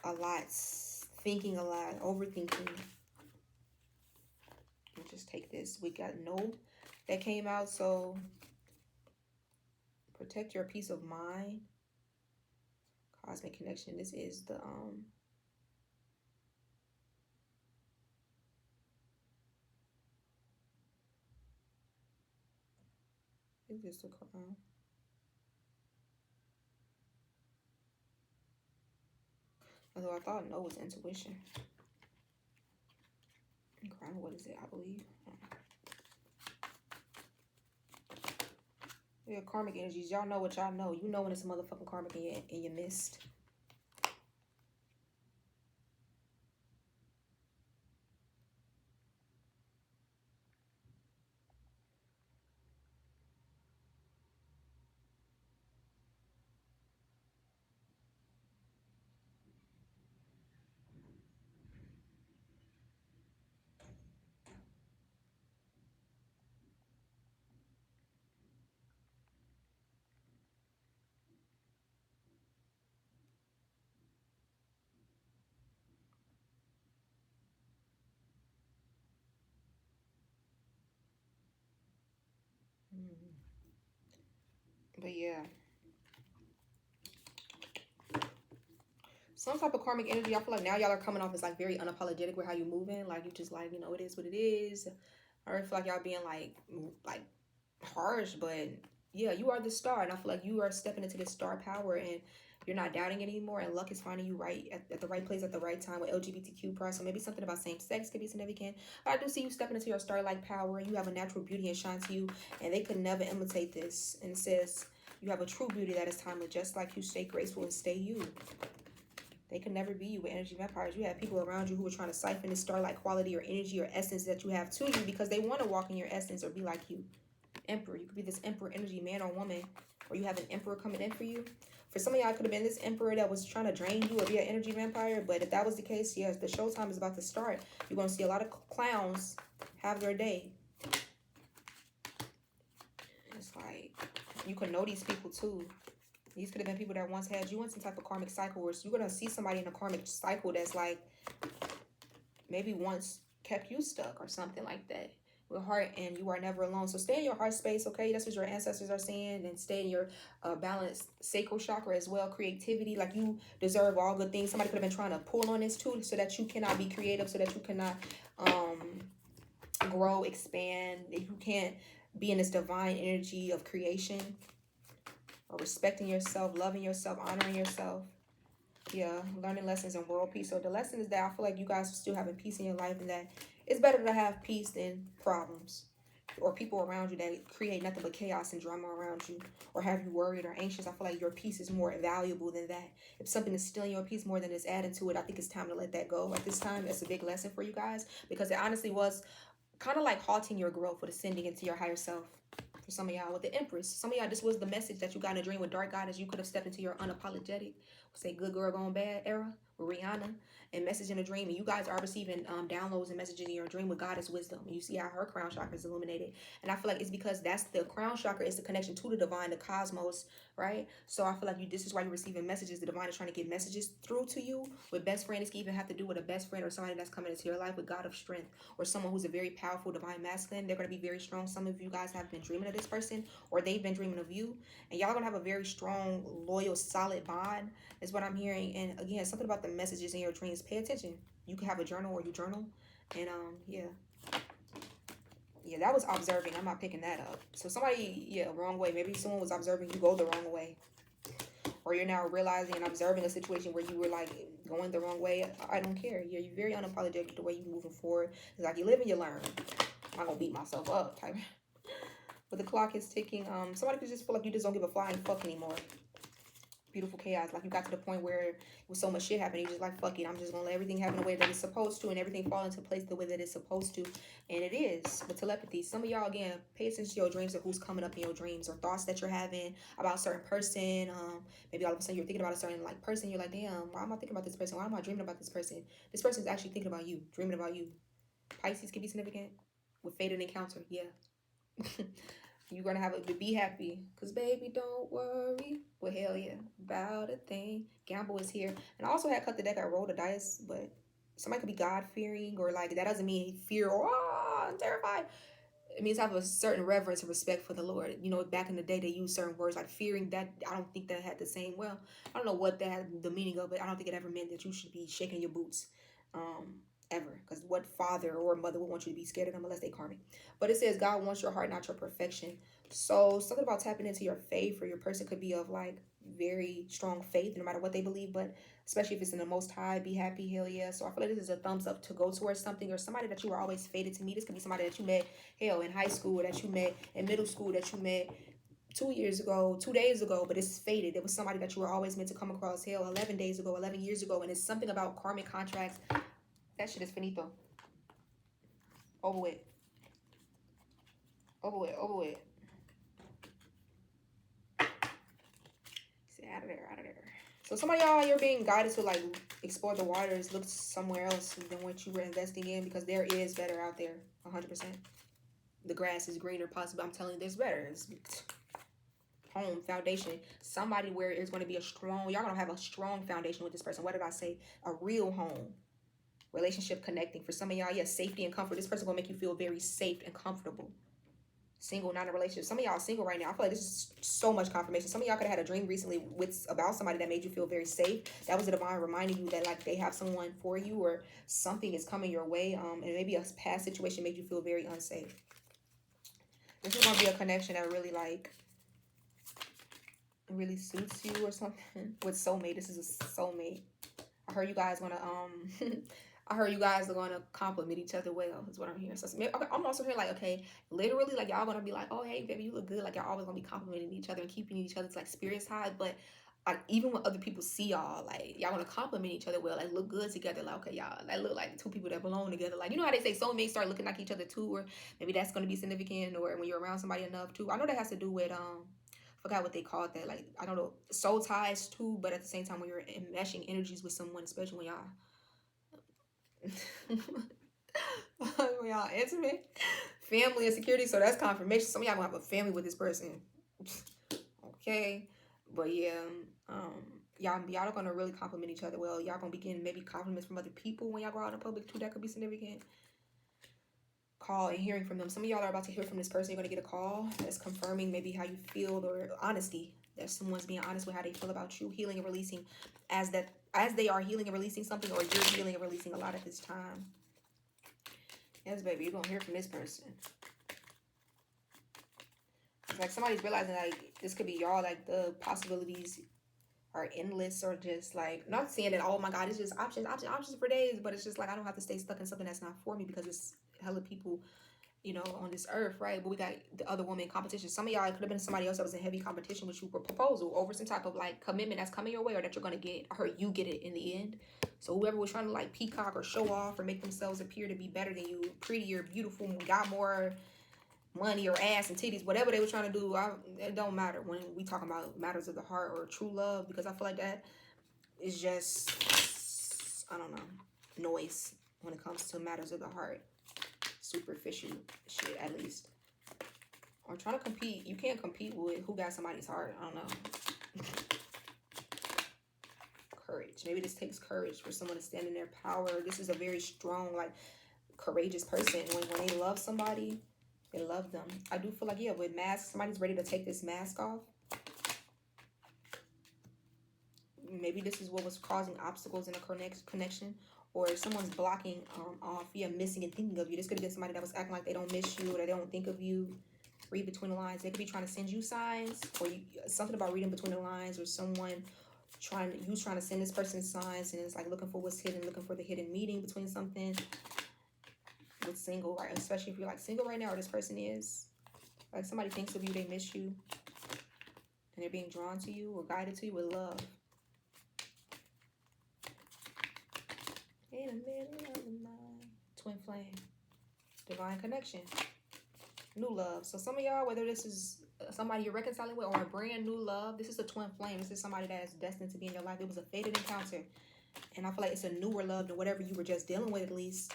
a lot, thinking a lot, overthinking. Let's just take this. We got no that came out. So protect your peace of mind. Cosmic connection. This is the it's just a although I thought no was intuition. Crown, what is it? I believe. Yeah, karmic energies. Y'all know what y'all know. You know when it's a motherfucking karmic in your midst. But yeah. Some type of karmic energy. I feel like now y'all are coming off as like very unapologetic with how you moving. Like you just like, you know, it is what it is. I feel like y'all being like harsh, but yeah, you are the star, and I feel like you are stepping into this star power, and you're not doubting it anymore. And luck is finding you right at the right place at the right time with LGBTQ plus. So maybe something about same sex could be significant. But I do see you stepping into your star-like power, and you have a natural beauty and shine to you, and they could never imitate this. And it says you have a true beauty that is timeless, just like you stay graceful and stay you. They could never be you with energy vampires. You have people around you who are trying to siphon this star-like quality or energy or essence that you have to you because they want to walk in your essence or be like you. Emperor. You could be this emperor energy, man or woman, or you have an emperor coming in for you. For some of y'all, it could have been this emperor that was trying to drain you or be an energy vampire. But if that was the case, yes, the showtime is about to start. You're going to see a lot of clowns have their day. It's like you can know these people too. These could have been people that once had you in some type of karmic cycle, where you're going to see somebody in a karmic cycle that's like maybe once kept you stuck or something like that. With heart, and you are never alone. So stay in your heart space, okay? That's what your ancestors are saying. And stay in your balanced sacral chakra as well. Creativity, like you deserve all good things. Somebody could have been trying to pull on this too, so that you cannot be creative, so that you cannot grow, expand. If you can't be in this divine energy of creation, or respecting yourself, loving yourself, honoring yourself. Yeah, learning lessons and world peace. So the lesson is that I feel like you guys are still having peace in your life, and that it's better to have peace than problems or people around you that create nothing but chaos and drama around you or have you worried or anxious. I feel like your peace is more valuable than that. If something is stealing your peace more than it's adding to it, I think it's time to let that go. At this time, that's a big lesson for you guys, because it honestly was kind of like halting your growth with ascending into your higher self. For some of y'all with the Empress, some of y'all, this was the message that you got in a dream with Dark Goddess. You could have stepped into your unapologetic, say good girl going bad era with Rihanna, and message in a dream, and you guys are receiving downloads and messages in your dream with Goddess wisdom, and you see how her crown chakra is illuminated. And I feel like it's because that's the crown chakra is the connection to the divine, the cosmos, right? So I feel like this is why you're receiving messages. The divine is trying to get messages through to you. With best friend, this can even have to do with a best friend or somebody that's coming into your life with God of strength, or someone who's a very powerful divine masculine. They're going to be very strong. Some of you guys have been dreaming of this person, or they've been dreaming of you, and y'all are going to have a very strong, loyal, solid bond is what I'm hearing. And again, something about the messages in your dreams. Pay attention. You can have a journal, or you journal, and yeah, that was observing. I'm not picking that up. So somebody, yeah, wrong way. Maybe someone was observing you go the wrong way, or you're now realizing and observing a situation where you were like going the wrong way. I don't care. You're very unapologetic the way you're moving forward. It's like you live and you learn. I'm not gonna beat myself up type. But the clock is ticking. Somebody could just feel like you just don't give a flying fuck anymore. Beautiful chaos. Like you got to the point where with so much shit happening, you're just like, fuck it, I'm just gonna let everything happen the way that it's supposed to, and everything fall into place the way that it's supposed to. And it is. But telepathy, some of y'all, again, pay attention to your dreams, or who's coming up in your dreams, or thoughts that you're having about a certain person. Maybe all of a sudden you're thinking about a certain like person. You're like, damn, why am I thinking about this person? Why am I dreaming about this person? This person is actually thinking about you, dreaming about you. Pisces can be significant with fated encounter. Yeah. You're gonna have a be happy, cause baby, don't worry. Well, hell yeah, about a thing. Gamble is here, and I also had cut the deck. I rolled a dice, but somebody could be God fearing, or like that doesn't mean fear or I'm terrified. it means have a certain reverence and respect for the Lord. You know, back in the day, they used certain words like fearing. That I don't think that had the same. Well, I don't know what that the meaning of it. I don't think it ever meant that you should be shaking your boots, ever. Because what father or mother would want you to be scared of them unless they karmic? But it says God wants your heart, not your perfection. So something about tapping into your faith, or your person could be of like very strong faith, no matter what they believe. But especially if it's in the Most High, be happy, hell yeah. So I feel like this is a thumbs up to go towards something, or somebody that you were always fated to meet. This could be somebody that you met, hell, in high school, that you met in middle school, that you met 2 years ago, 2 days ago, but it's fated. It was somebody that you were always meant to come across, hell, 11 days ago, 11 years ago. And it's something about karmic contracts. That shit is finito. Over with. Over with. Over with. See, out of there, out of there. So some of y'all, you're being guided to like explore the waters, look somewhere else than what you were investing in, because there is better out there, 100%. The grass is greener, possibly. I'm telling you, there's better. It's home, foundation. Somebody where it's going to be a strong, y'all going to have a strong foundation with this person. What did I say? A real home. Relationship connecting. For some of y'all, yes, safety and comfort. This person going to make you feel very safe and comfortable. Single, not in a relationship. Some of y'all are single right now. I feel like this is so much confirmation. Some of y'all could have had a dream recently about somebody that made you feel very safe. That was the divine reminding you that like they have someone for you, or something is coming your way. And maybe a past situation made you feel very unsafe. This is gonna be a connection that really suits you or something. With soulmate. This is a soulmate. I heard you guys gonna I heard you guys are gonna compliment each other well, is what I'm hearing. So okay, I'm also hearing like, okay, literally, like y'all gonna be like, oh hey baby, you look good. Like y'all always gonna be complimenting each other and keeping each other's like spirits high. But like even when other people see y'all, like y'all gonna compliment each other well, like look good together. Like okay, y'all like look like two people that belong together. Like you know how they say soulmates start looking like each other too, or maybe that's gonna be significant, or when you're around somebody enough too. I know that has to do with forgot what they called that. Like I don't know, soul ties too. But at the same time, when you're enmeshing energies with someone, especially when y'all when y'all intimate, family and security. So that's confirmation. Some of y'all gonna have a family with this person. Okay, but yeah, y'all are gonna really compliment each other well. Y'all gonna be getting maybe compliments from other people when y'all go out in public too. That could be significant. Call and hearing from them. Some of y'all are about to hear from this person. You're gonna get a call that's confirming maybe how you feel, or honesty. That someone's being honest with how they feel about you, healing and releasing as they are healing and releasing something, or you're healing and releasing a lot at this time. Yes, baby, you're gonna hear from this person. It's like somebody's realizing like this could be y'all, like the possibilities are endless, or just like not saying that, oh my god, it's just options for days, but it's just like I don't have to stay stuck in something that's not for me, because it's hella people, you know, on this earth, right? But we got the other woman in competition. Some of y'all, it could have been somebody else that was in heavy competition with you for proposal over some type of like commitment that's coming your way, or that you're gonna get. I heard you get it in the end. So whoever was trying to like peacock or show off or make themselves appear to be better than you, prettier, beautiful, got more money or ass and titties, whatever they were trying to do, it don't matter when we talking about matters of the heart or true love, because I feel like that is just, I don't know, noise when it comes to matters of the heart. Superficial shit, at least. Or trying to compete. You can't compete with who got somebody's heart. I don't know. Courage. Maybe this takes courage for someone to stand in their power. This is a very strong, like, courageous person. When they love somebody, they love them. I do feel like, yeah, with masks, somebody's ready to take this mask off. Maybe this is what was causing obstacles in a connection. Or if someone's blocking off, yeah, missing and thinking of you. This could have been somebody that was acting like they don't miss you, or they don't think of you. Read between the lines. They could be trying to send you signs, or something about reading between the lines, or someone trying to send this person signs, and it's like looking for what's hidden, looking for the hidden meaning between something. With single, right? Especially if you're like single right now, or this person is like somebody thinks of you, they miss you, and they're being drawn to you or guided to you with love. In the middle of the night. Twin flame. Divine connection. New love. So some of y'all, whether this is somebody you're reconciling with, or a brand new love, this is a twin flame. This is somebody that is destined to be in your life. It was a fated encounter. And I feel like it's a newer love than whatever you were just dealing with, at least.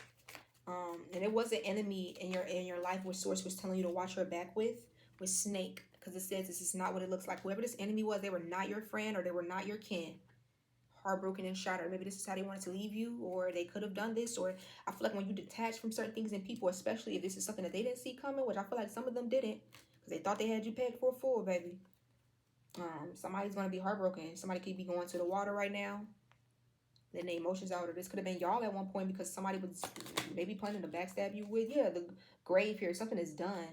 And it was an enemy in your life where Source was telling you to watch your back with Snake. Because it says this is not what it looks like. Whoever this enemy was, they were not your friend, or they were not your kin. heartbroken and shattered. Maybe this is how they wanted to leave you, or they could have done this. Or I feel like when you detach from certain things and people, especially if this is something that they didn't see coming, which I feel like some of them didn't, because they thought they had you pegged for a fool, baby. Somebody's going to be heartbroken. Somebody could be going to the water right now, letting their emotions out. Or this could have been y'all at one point because somebody was maybe planning to backstab you with, yeah, the grave here. Something is done.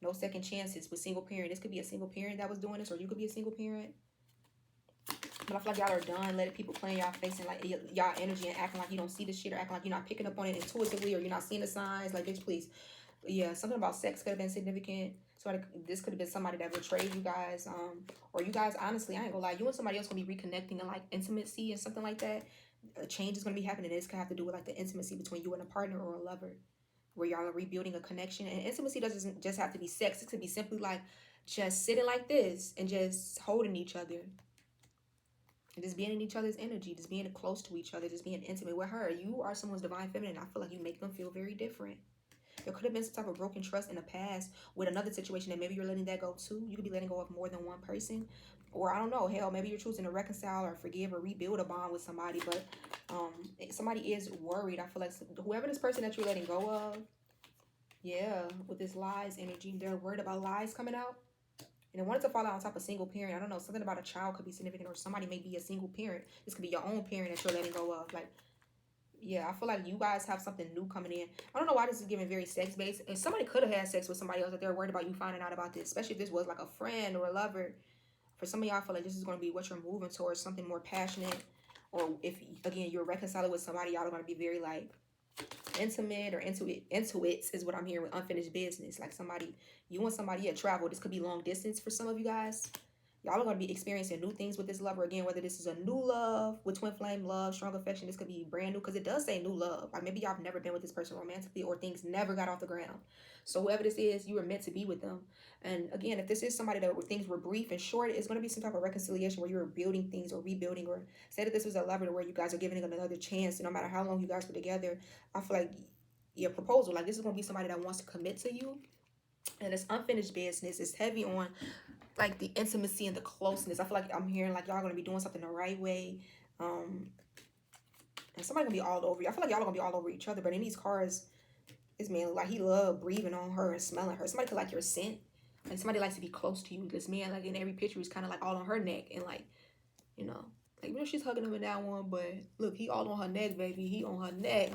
No second chances with single parent. This could be a single parent that was doing this, or you could be a single parent. But I feel like y'all are done letting people play in y'all face and like y'all energy and acting like you don't see this shit, or acting like you're not picking up on it intuitively, or you're not seeing the signs. Like, bitch, please. Yeah, something about sex could have been significant. So this could have been somebody that betrayed you guys. Or you guys, honestly, I ain't gonna lie, you and somebody else gonna be reconnecting in like intimacy and something like that. A change is gonna be happening. This could have to do with like the intimacy between you and a partner or a lover, where y'all are rebuilding a connection. And intimacy doesn't just have to be sex. It could be simply like just sitting like this and just holding each other. And just being in each other's energy, just being close to each other, just being intimate with her. You are someone's divine feminine. I feel like you make them feel very different. There could have been some type of broken trust in the past with another situation that maybe you're letting that go too. You could be letting go of more than one person. Or I don't know, hell, maybe you're choosing to reconcile or forgive or rebuild a bond with somebody. But somebody is worried. I feel like whoever this person that you're letting go of, yeah, with this lies energy, they're worried about lies coming out. And they wanted to fall out on top of single parent. I don't know, something about a child could be significant, or somebody may be a single parent. This could be your own parent that you're letting go of. Like, yeah, I feel like you guys have something new coming in. I don't know why this is giving very sex-based. And somebody could have had sex with somebody else that they're worried about you finding out about this, especially if this was like a friend or a lover. For some of y'all, I feel like this is going to be what you're moving towards, something more passionate. Or if, again, you're reconciling with somebody, y'all are going to be very, like, intimate or intuits is what I'm hearing with unfinished business. Like somebody, you and somebody at travel. This could be long distance for some of you guys. Y'all are going to be experiencing new things with this lover. Again, whether this is a new love with twin flame love, strong affection, this could be brand new because it does say new love. Like maybe y'all have never been with this person romantically, or things never got off the ground. So whoever this is, you were meant to be with them. And again, if this is somebody that things were brief and short, it's going to be some type of reconciliation where you're building things or rebuilding, or say that this was a lover to where you guys are giving it another chance. And no matter how long you guys were together, I feel like your proposal, like this is going to be somebody that wants to commit to you. And it's unfinished business. It's heavy on like the intimacy and the closeness. I feel like I'm hearing like y'all gonna be doing something the right way. And somebody gonna be all over you. I feel like y'all are gonna be all over each other. But in these cards, this man, like he loved breathing on her and smelling her. Somebody could like your scent. Like somebody likes to be close to you. This man, like in every picture, he's kind of like all on her neck. And like, you know, like, you know, she's hugging him in that one, but look, he all on her neck, baby. He on her neck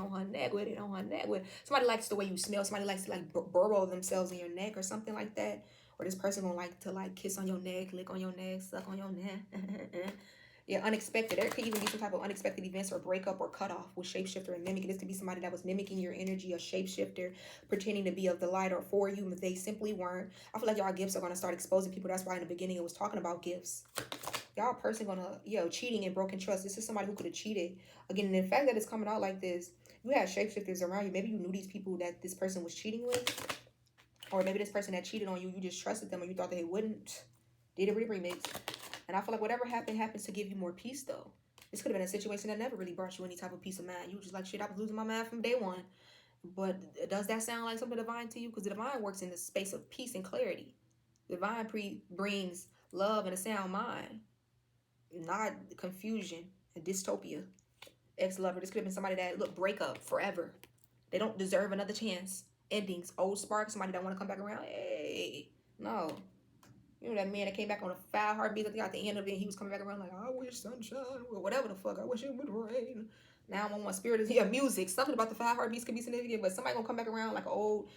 with it, on her neck with it. Somebody likes the way you smell. Somebody likes to like burrow themselves in your neck or something like that. Or this person gonna like to like kiss on your neck, lick on your neck, suck on your neck. Yeah, unexpected. There could even be some type of unexpected events or breakup or cutoff with shapeshifter and mimic. This could be somebody that was mimicking your energy, a shapeshifter, pretending to be of the light or for you, but they simply weren't. I feel like y'all gifts are gonna start exposing people. That's why in the beginning it was talking about gifts. Y'all person gonna, cheating and broken trust. This is somebody who could have cheated. Again, and the fact that it's coming out like this, you had shapeshifters around you. Maybe you knew these people that this person was cheating with. Or maybe this person that cheated on you, you just trusted them or you thought they wouldn't. Did a remix. And I feel like whatever happened happens to give you more peace, though. This could have been a situation that never really brought you any type of peace of mind. You were just like, shit, I was losing my mind from day one. But does that sound like something divine to you? Because the divine works in the space of peace and clarity. Divine brings love and a sound mind, not confusion and dystopia. Ex-lover, this could have been somebody that, look, break up forever. They don't deserve another chance. Endings, old spark, somebody that want to come back around. Hey, no. You know that man that came back on a 5 heartbeats. I think at the end of it, he was coming back around like, I wish sunshine, or whatever the fuck. I wish it would rain. Now I'm on my spirit of music. Something about the 5 heartbeats could be significant, but somebody gonna come back around like an old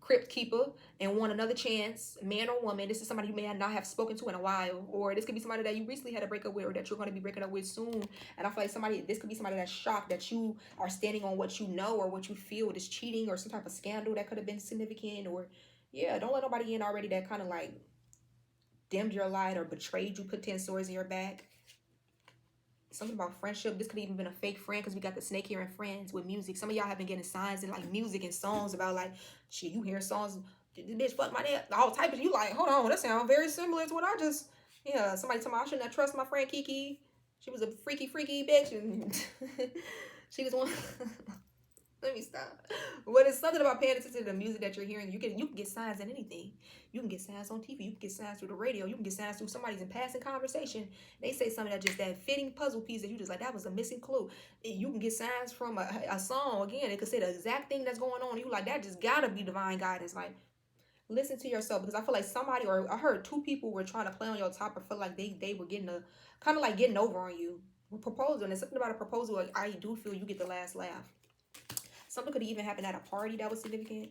crypt keeper and want another chance, man or woman. This is somebody you may not have spoken to in a while, or this could be somebody that you recently had a breakup with, or that you're going to be breaking up with soon. And I feel like this could be somebody that's shocked that you are standing on what you know or what you feel is cheating or some type of scandal that could have been significant. Or don't let nobody in already that kind of like dimmed your light or betrayed you, put 10 swords in your back. Something about friendship. This could even been a fake friend, because we got the snake here in friends with music. Some of y'all have been getting signs and like music and songs about like, shit, you hear songs, this bitch fuck my dad, all type of, you like, hold on, that sounds very similar to what I just, somebody told me I shouldn't have trust my friend Kiki. She was a freaky bitch, and she was one. Let me stop. But it's something about paying attention to the music that you're hearing. You can get signs in anything. You can get signs on TV. You can get signs through the radio. You can get signs through somebody's in passing conversation. They say something that just that fitting puzzle piece that you just like, that was a missing clue. You can get signs from a song. Again, it could say the exact thing that's going on. You like, that just gotta be divine guidance. Like, listen to yourself, because I feel like somebody, or I heard two people were trying to play on your top, or feel like they were getting kind of like getting over on you. Proposal, and there's something about a proposal, like, I do feel you get the last laugh. Something could even happen at a party that was significant.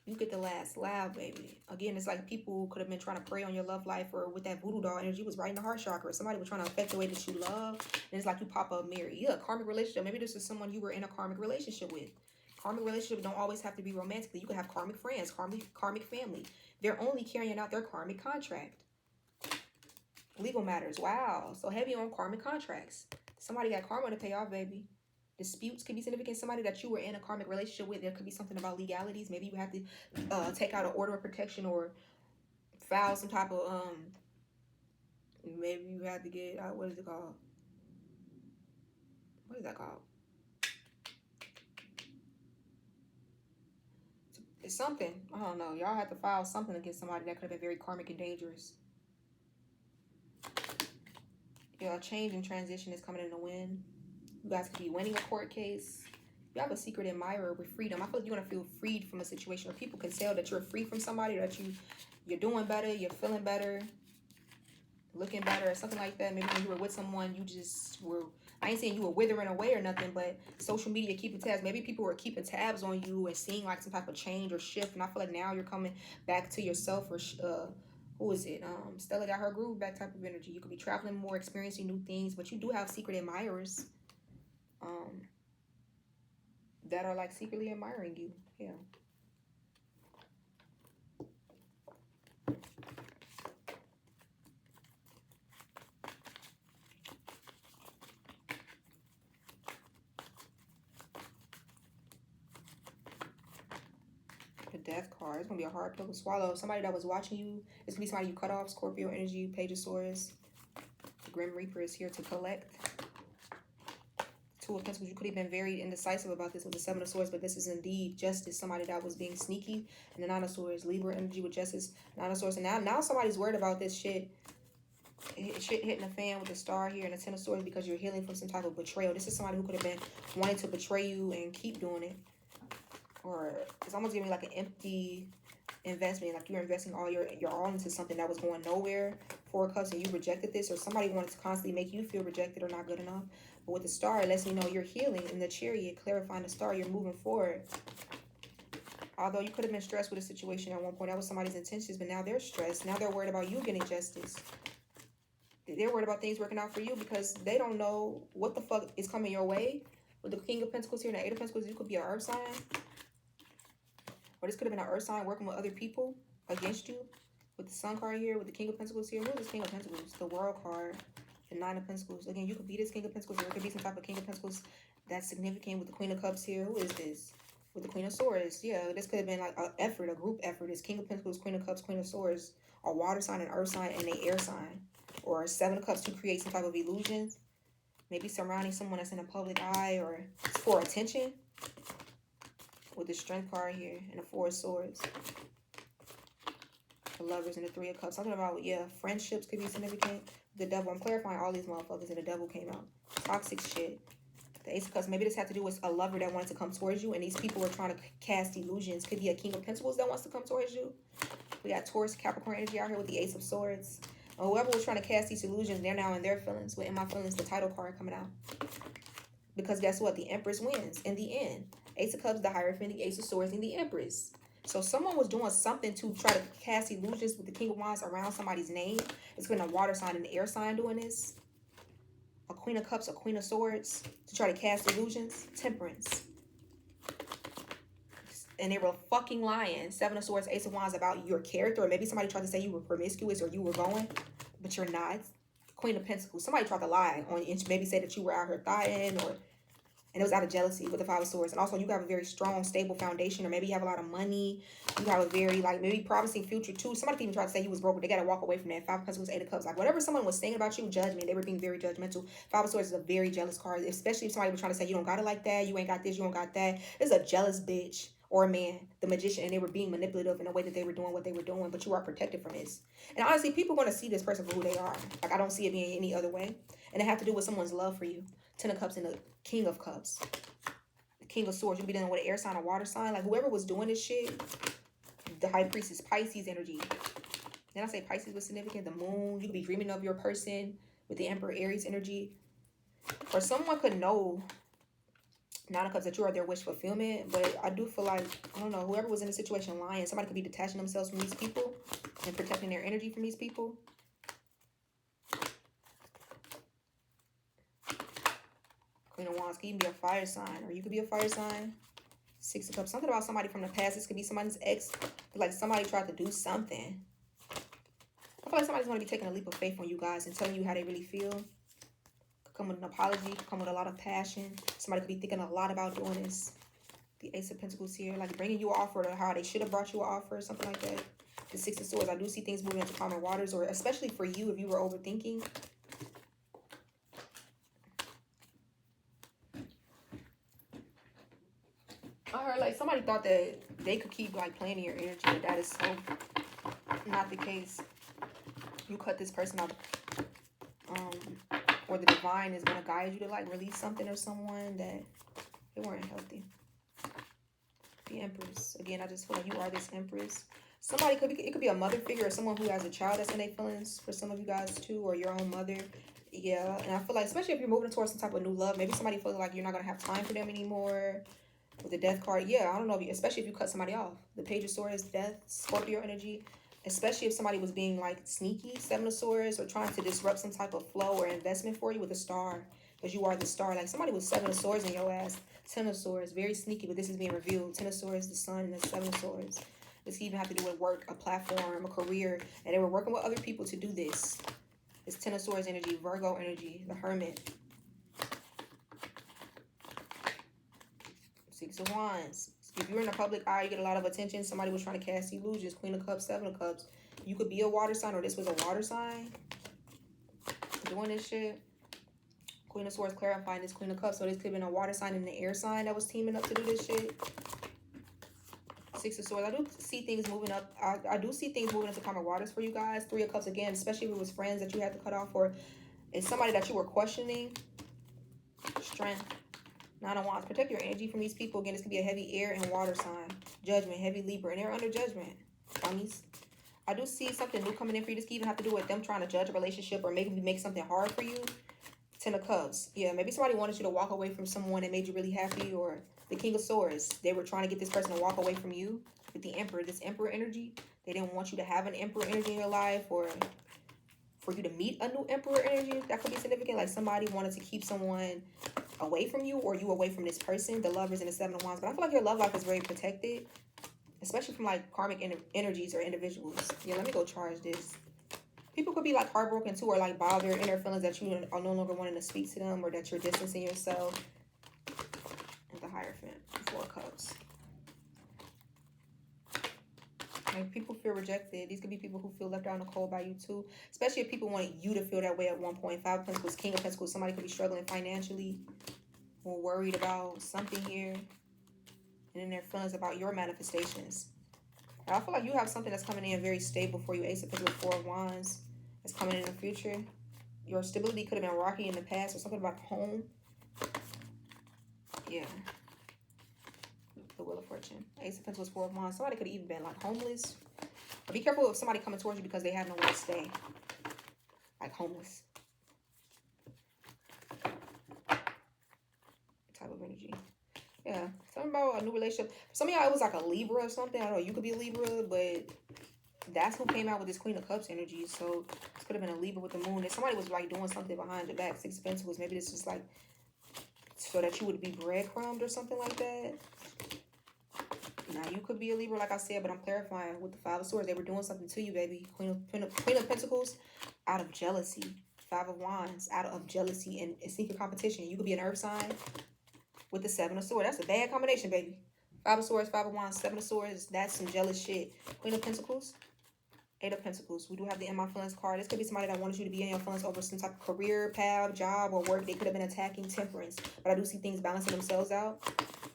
You get the last laugh, baby. Again, it's like people could have been trying to prey on your love life, or with that voodoo doll energy was right in the heart chakra. Somebody was trying to affect the way that you love, and it's like you pop up married. Yeah, karmic relationship. Maybe this is someone you were in a karmic relationship with. Karmic relationship don't always have to be romantically. You can have karmic friends, karmic family. They're only carrying out their karmic contract. Legal matters. Wow. So heavy on karmic contracts. Somebody got karma to pay off, baby. Disputes could be significant. Somebody that you were in a karmic relationship with, there could be something about legalities. Maybe you have to take out an order of protection, or file some type of maybe you have to get what is it called? What is that called? It's something. I don't know. Y'all have to file something against somebody that could have been very karmic and dangerous. Yeah, a change and transition is coming in the wind. You guys could be winning a court case. You have a secret admirer with freedom. I feel like you're going to feel freed from a situation, where people can tell that you're free from somebody, that you're doing better, you're feeling better, looking better, or something like that. Maybe when you were with someone, you just were, I ain't saying you were withering away or nothing, but social media keeping tabs. Maybe people were keeping tabs on you and seeing like some type of change or shift. And I feel like now you're coming back to yourself, or who is it? Stella got her groove back type of energy. You could be traveling more, experiencing new things, but you do have secret admirers that are like secretly admiring you. Yeah. The death card. It's going to be a hard pill to swallow. Somebody that was watching you. It's going to be somebody you cut off. Scorpio energy. Page of Swords. The Grim Reaper is here to collect. Two of Pentacles. You could have been very indecisive about this with the Seven of Swords, but this is indeed justice. Somebody that was being sneaky. And the Nine of Swords. Libra energy with justice. Nine of Swords. And now somebody's worried about this shit. Shit hitting the fan with the Star here and the Ten of Swords, because you're healing from some type of betrayal. This is somebody who could have been wanting to betray you and keep doing it. Or it's almost giving me like an empty investment, like you're investing all your all into something that was going nowhere. Four of Cups, and you rejected this, or somebody wanted to constantly make you feel rejected or not good enough. But with the Star, it lets me know you're healing. In the Chariot, clarifying the Star, you're moving forward. Although you could have been stressed with a situation at one point, that was somebody's intentions, but now they're stressed. Now they're worried about you getting justice. They're worried about things working out for you, because they don't know what the fuck is coming your way. With the King of Pentacles here and the Eight of Pentacles, you could be an earth sign. Or this could have been an earth sign working with other people against you. With the Sun card here, with the King of Pentacles here. Who is this King of Pentacles? The World card. The Nine of Pentacles. Again, you could be this King of Pentacles, or it could be some type of King of Pentacles that's significant with the Queen of Cups here. Who is this? With the Queen of Swords. Yeah, this could have been like an effort, a group effort. It's King of Pentacles, Queen of Cups, Queen of Swords. A water sign, an earth sign, and an air sign. Or Seven of Cups to create some type of illusions. Maybe surrounding someone that's in a public eye, or for attention. With the Strength card here and the Four of Swords. The Lovers and the Three of Cups. Something about, yeah, friendships could be significant. The Devil. I'm clarifying all these motherfuckers, and the Devil came out. Toxic shit. The Ace of Cups. Maybe this had to do with a lover that wanted to come towards you, and these people were trying to cast illusions. Could be a King of Pentacles that wants to come towards you. We got Taurus, Capricorn energy out here with the Ace of Swords. And whoever was trying to cast these illusions, they're now in their feelings. With In My Feelings, the title card coming out. Because guess what? The Empress wins in the end. Ace of Cups, the Hierophant, the Ace of Swords, and the Empress. So someone was doing something to try to cast illusions with the King of Wands around somebody's name. It's been a water sign and an air sign doing this. A Queen of Cups, a Queen of Swords to try to cast illusions. Temperance. And they were fucking lying. Seven of Swords, Ace of Wands about your character. Or maybe somebody tried to say you were promiscuous or you were going, but you're not. Queen of Pentacles. Somebody tried to lie on you and maybe say that you were out here thotting, or And it was out of jealousy with the Five of Swords. And also you have a very strong, stable foundation, or maybe you have a lot of money. You have a very, like, maybe promising future too. Somebody even tried to say you was broke, but they got to walk away from that. Five of Pentacles, Eight of Cups. Like, whatever someone was saying about you, judgment, they were being very judgmental. Five of Swords is a very jealous card, especially if somebody was trying to say you don't got it like that, you ain't got this, you don't got that. This is a jealous bitch or a man, the Magician, and they were being manipulative in the way that they were doing what they were doing, but you are protected from this. And honestly, people are going to see this person for who they are. Like, I don't see it being any other way. And it have to do with someone's love for you. Ten of Cups and the King of Cups. The King of Swords. You'll be dealing with an air sign or water sign. Like, whoever was doing this shit, the High Priestess, Pisces energy. Then I say Pisces was significant. The Moon. You could be dreaming of your person with the Emperor, Aries energy. Or someone could know, Nine of Cups, that you are their wish fulfillment. But I do feel like, I don't know, whoever was in the situation lying, somebody could be detaching themselves from these people and protecting their energy from these people. Queen of Wands could even be a fire sign, or you could be a fire sign. Six of Cups, something about somebody from the past. This could be somebody's ex, like somebody tried to do something. I feel like somebody's going to be taking a leap of faith on you guys and telling you how they really feel. Could come with an apology, could come with a lot of passion. Somebody could be thinking a lot about doing this. The Ace of Pentacles here, like bringing you an offer, or how they should have brought you an offer, something like that. The Six of Swords, I do see things moving into calmer waters, or especially for you if you were overthinking. I heard like somebody thought that they could keep like playing in your energy, but that is so not the case. You cut this person off, or the divine is going to guide you to like release something or someone that they weren't healthy. The Empress, again, I just feel like you are this Empress. Somebody could be, it could be a mother figure or someone who has a child that's in their feelings for some of you guys too, or your own mother. Yeah, and I feel like especially if you're moving towards some type of new love, maybe somebody feels like you're not going to have time for them anymore. With the Death card, yeah, I don't know if you, especially if you cut somebody off. The Page of Swords, Death, Scorpio energy, especially if somebody was being like sneaky, Seven of Swords, or trying to disrupt some type of flow or investment for you with a Star, because you are the Star. Like somebody with Seven of Swords in your ass. Ten of Swords, very sneaky, but this is being revealed. Ten of Swords, the Sun, and the Seven of Swords. This can even have to do with work, a platform, a career, and they were working with other people to do this. It's Ten of Swords energy, Virgo energy, the Hermit. Six of Wands. If you're in the public eye, you get a lot of attention. Somebody was trying to cast illusions. Queen of Cups, Seven of Cups. You could be a water sign, or this was a water sign doing this shit. Queen of Swords clarifying this Queen of Cups. So this could have been a water sign and an air sign that was teaming up to do this shit. Six of Swords. I do see things moving up. I do see things moving into calmer waters for you guys. Three of Cups again, especially if it was friends that you had to cut off, or it's somebody that you were questioning. Strength. Nine of Wands. Protect your energy from these people. Again, this could be a heavy air and water sign. Judgment. Heavy Libra. And they're under judgment. Dummies. I do see something new coming in for you. This could even have to do with them trying to judge a relationship, or maybe make something hard for you. Ten of Cups. Yeah, maybe somebody wanted you to walk away from someone that made you really happy. Or the King of Swords. They were trying to get this person to walk away from you. With the Emperor. This Emperor energy. They didn't want you to have an Emperor energy in your life, or for you to meet a new Emperor energy. That could be significant. Like somebody wanted to keep someone away from you, or you away from this person. The Lovers and the Seven of Wands. But I feel like your love life is very protected, especially from like karmic energies or individuals. Yeah, let me go charge this. People could be like heartbroken too, or like bothered in their feelings that you are no longer wanting to speak to them, or that you're distancing yourself. And the Hierophant, Four of Cups. Like people feel rejected. These could be people who feel left out in the cold by you too, especially if people want you to feel that way at one point. Five of Pentacles, King of Pentacles. Somebody could be struggling financially, or worried about something here, and in their feelings about your manifestations. And I feel like you have something that's coming in very stable for you. Ace of Pentacles, Four of Wands. That's coming in the future. Your stability could have been rocky in the past, or something about home. Yeah. The Wheel of Fortune. Ace of Pentacles, Four of Wands. Somebody could have even been like homeless. But be careful of somebody coming towards you because they have nowhere to stay. Like homeless. Type of energy. Yeah. Something about a new relationship. For some of y'all, it was like a Libra or something. I don't know. You could be a Libra, but that's who came out with this Queen of Cups energy. So this could have been a Libra with the Moon. If somebody was like doing something behind your back. Six of Pentacles. Maybe this is like so that you would be breadcrumbed or something like that. Now, you could be a Libra, like I said, but I'm clarifying with the Five of Swords. They were doing something to you, baby. Queen of Pentacles, out of jealousy. Five of Wands, out of jealousy and secret competition. You could be an earth sign. with the Seven of Swords. That's a bad combination, baby. Five of Swords, Five of Wands, Seven of Swords. That's some jealous shit. Queen of Pentacles, Eight of Pentacles. We do have the In My Feelings card. This could be somebody that wanted you to be in your feelings over some type of career, path, job, or work. They could have been attacking Temperance. But I do see things balancing themselves out.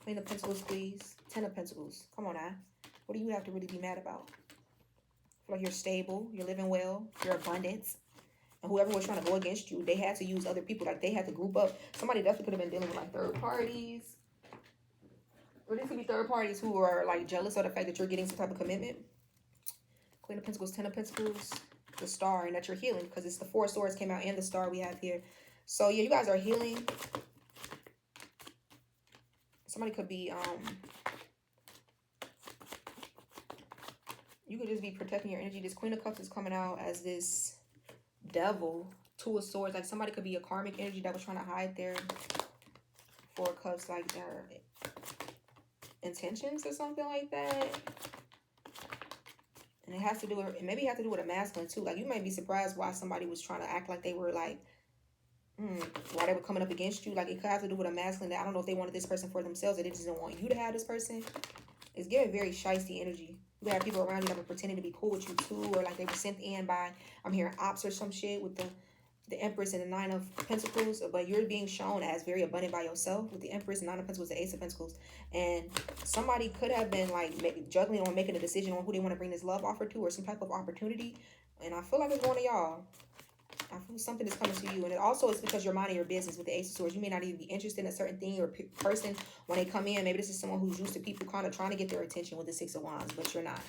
Queen of Pentacles, please. Ten of Pentacles. Come on now. What do you have to really be mad about? I feel like you're stable. You're living well. You're abundant. And whoever was trying to go against you, they had to use other people. Like, they had to group up. Somebody definitely could have been dealing with, like, third parties. Or these could be third parties who are, like, jealous of the fact that you're getting some type of commitment. Queen of Pentacles, Ten of Pentacles, the Star, and that you're healing. Because it's the Four of Swords came out and the Star we have here. So, yeah, you guys are healing. Somebody could be, you could just be protecting your energy. This Queen of Cups is coming out as this Devil, Two of Swords. Like, somebody could be a karmic energy that was trying to hide their Four of Cups, like their intentions or something like that. And it has to do with, maybe it has to do with a masculine too. Like, you might be surprised why somebody was trying to act like they were like, why they were coming up against you. Like, it could have to do with a masculine that I don't know if they wanted this person for themselves or they just didn't want you to have this person. It's giving very shiesty energy. You have people around you that were pretending to be cool with you too, or like they were sent in by, I'm hearing ops or some shit with the Empress and the Nine of Pentacles, but you're being shown as very abundant by yourself with the Empress and Nine of Pentacles, the Ace of Pentacles. And somebody could have been like juggling on making a decision on who they want to bring this love offer to or some type of opportunity. And I feel like it's one of y'all. I feel something is coming to you. And it also is because you're minding your business with the Ace of Swords. You may not even be interested in a certain thing or person when they come in. Maybe this is someone who's used to people kind of trying to get their attention with the Six of Wands, but you're not.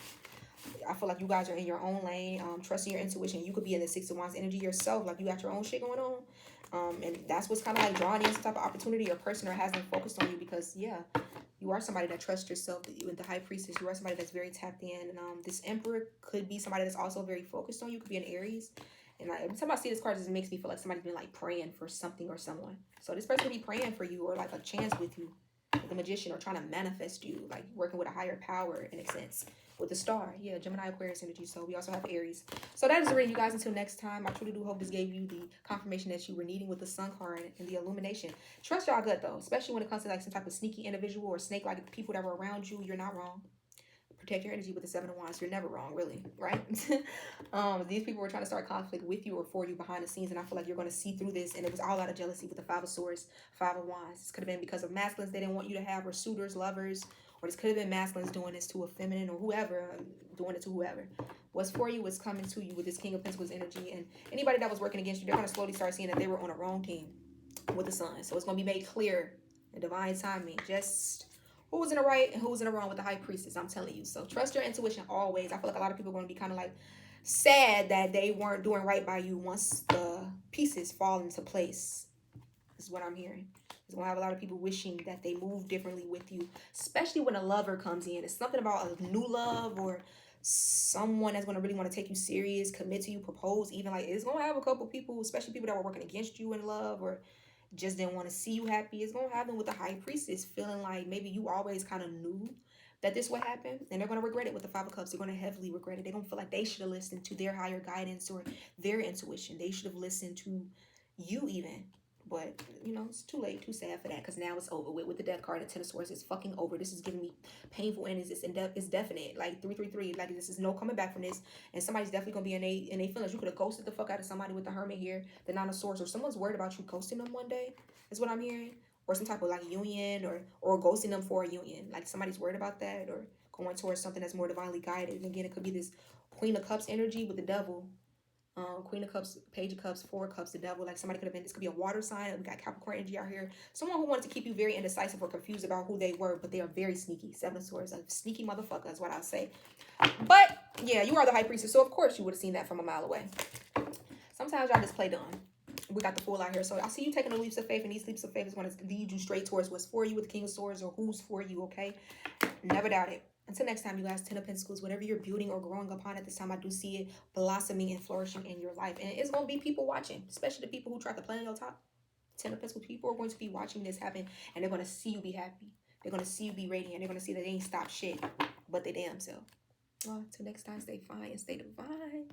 I feel like you guys are in your own lane, trusting your intuition. You could be in the Six of Wands energy yourself. Like, you got your own shit going on. And that's what's kind of like drawing in some type of opportunity or person or has them focused on you because, yeah, you are somebody that trusts yourself. With the High Priestess, you are somebody that's very tapped in. And this Emperor could be somebody that's also very focused on you. Could be an Aries. And every time I see this card, it just makes me feel like somebody's been like praying for something or someone. So this person could be praying for you or like a chance with you, with the Magician, or trying to manifest you, like working with a higher power in a sense. With the Star, yeah, Gemini, Aquarius energy. So we also have Aries. So that is the reading, you guys. Until next time, I truly do hope this gave you the confirmation that you were needing with the Sun card and the illumination. Trust y'all gut though, especially when it comes to like some type of sneaky individual or snake-like people that were around you. You're not wrong. Protect your energy with the Seven of Wands. You're never wrong, really, right? These people were trying to start conflict with you or for you behind the scenes, and I feel like you're going to see through this, and it was all out of jealousy with the Five of Swords, Five of Wands. This could have been because of masculines they didn't want you to have, or suitors, lovers, or this could have been masculines doing this to a feminine or whoever, doing it to whoever. What's for you is coming to you with this King of Pentacles energy, and anybody that was working against you, they're going to slowly start seeing that they were on the wrong team with the Sun. So it's going to be made clear in divine timing. Just who's in the right and who's in the wrong with the High Priestess, I'm telling you. So trust your intuition always. I feel like a lot of people are going to be kind of like sad that they weren't doing right by you once the pieces fall into place. This is what I'm hearing. It's going to have a lot of people wishing that they moved differently with you, especially when a lover comes in. It's something about a new love or someone that's going to really want to take you serious, commit to you, propose. Even like it's going to have a couple people, especially people that were working against you in love or just didn't want to see you happy. It's going to happen with the High Priestess, feeling like maybe you always kind of knew that this would happen, and they're going to regret it with the Five of Cups. They're going to heavily regret it. They're going to feel like they should have listened to their higher guidance or their intuition. They should have listened to you even. But, you know, it's too late, too sad for that, because now it's over with the Death card and Ten of Swords. It's fucking over. This is giving me painful, and it's definite. Like 333, like this is no coming back from this, and somebody's definitely going to be in their feelings. You could have ghosted the fuck out of somebody with the Hermit here, the Nine of Swords, or someone's worried about you ghosting them one day, is what I'm hearing. Or some type of like union or ghosting them for a union. Like somebody's worried about that or going towards something that's more divinely guided. And again, it could be this Queen of Cups energy with the Devil. Queen of Cups, Page of Cups, Four of Cups, the Devil. Like somebody could have been, this could be a water sign. We got Capricorn energy out here. Someone who wanted to keep you very indecisive or confused about who they were, but they are very sneaky. Seven of Swords, a sneaky motherfucker is what I'll say. But yeah, you are the High Priestess, so of course you would have seen that from a mile away. Sometimes y'all just play dumb. We got the Fool out here, so I see you taking the leaps of faith, and these leaps of faith is going to lead you straight towards what's for you with the King of Swords or who's for you, okay? Never doubt it. Until next time, you guys, Ten of Pentacles, whatever you're building or growing upon at this time, I do see it blossoming and flourishing in your life. And it's going to be people watching, especially the people who tried to play on your top. Ten of Pentacles, people are going to be watching this happen, and they're going to see you be happy. They're going to see you be radiant. They're going to see that they ain't stopped shit, but they damn self. Well, until next time, stay fine and stay divine.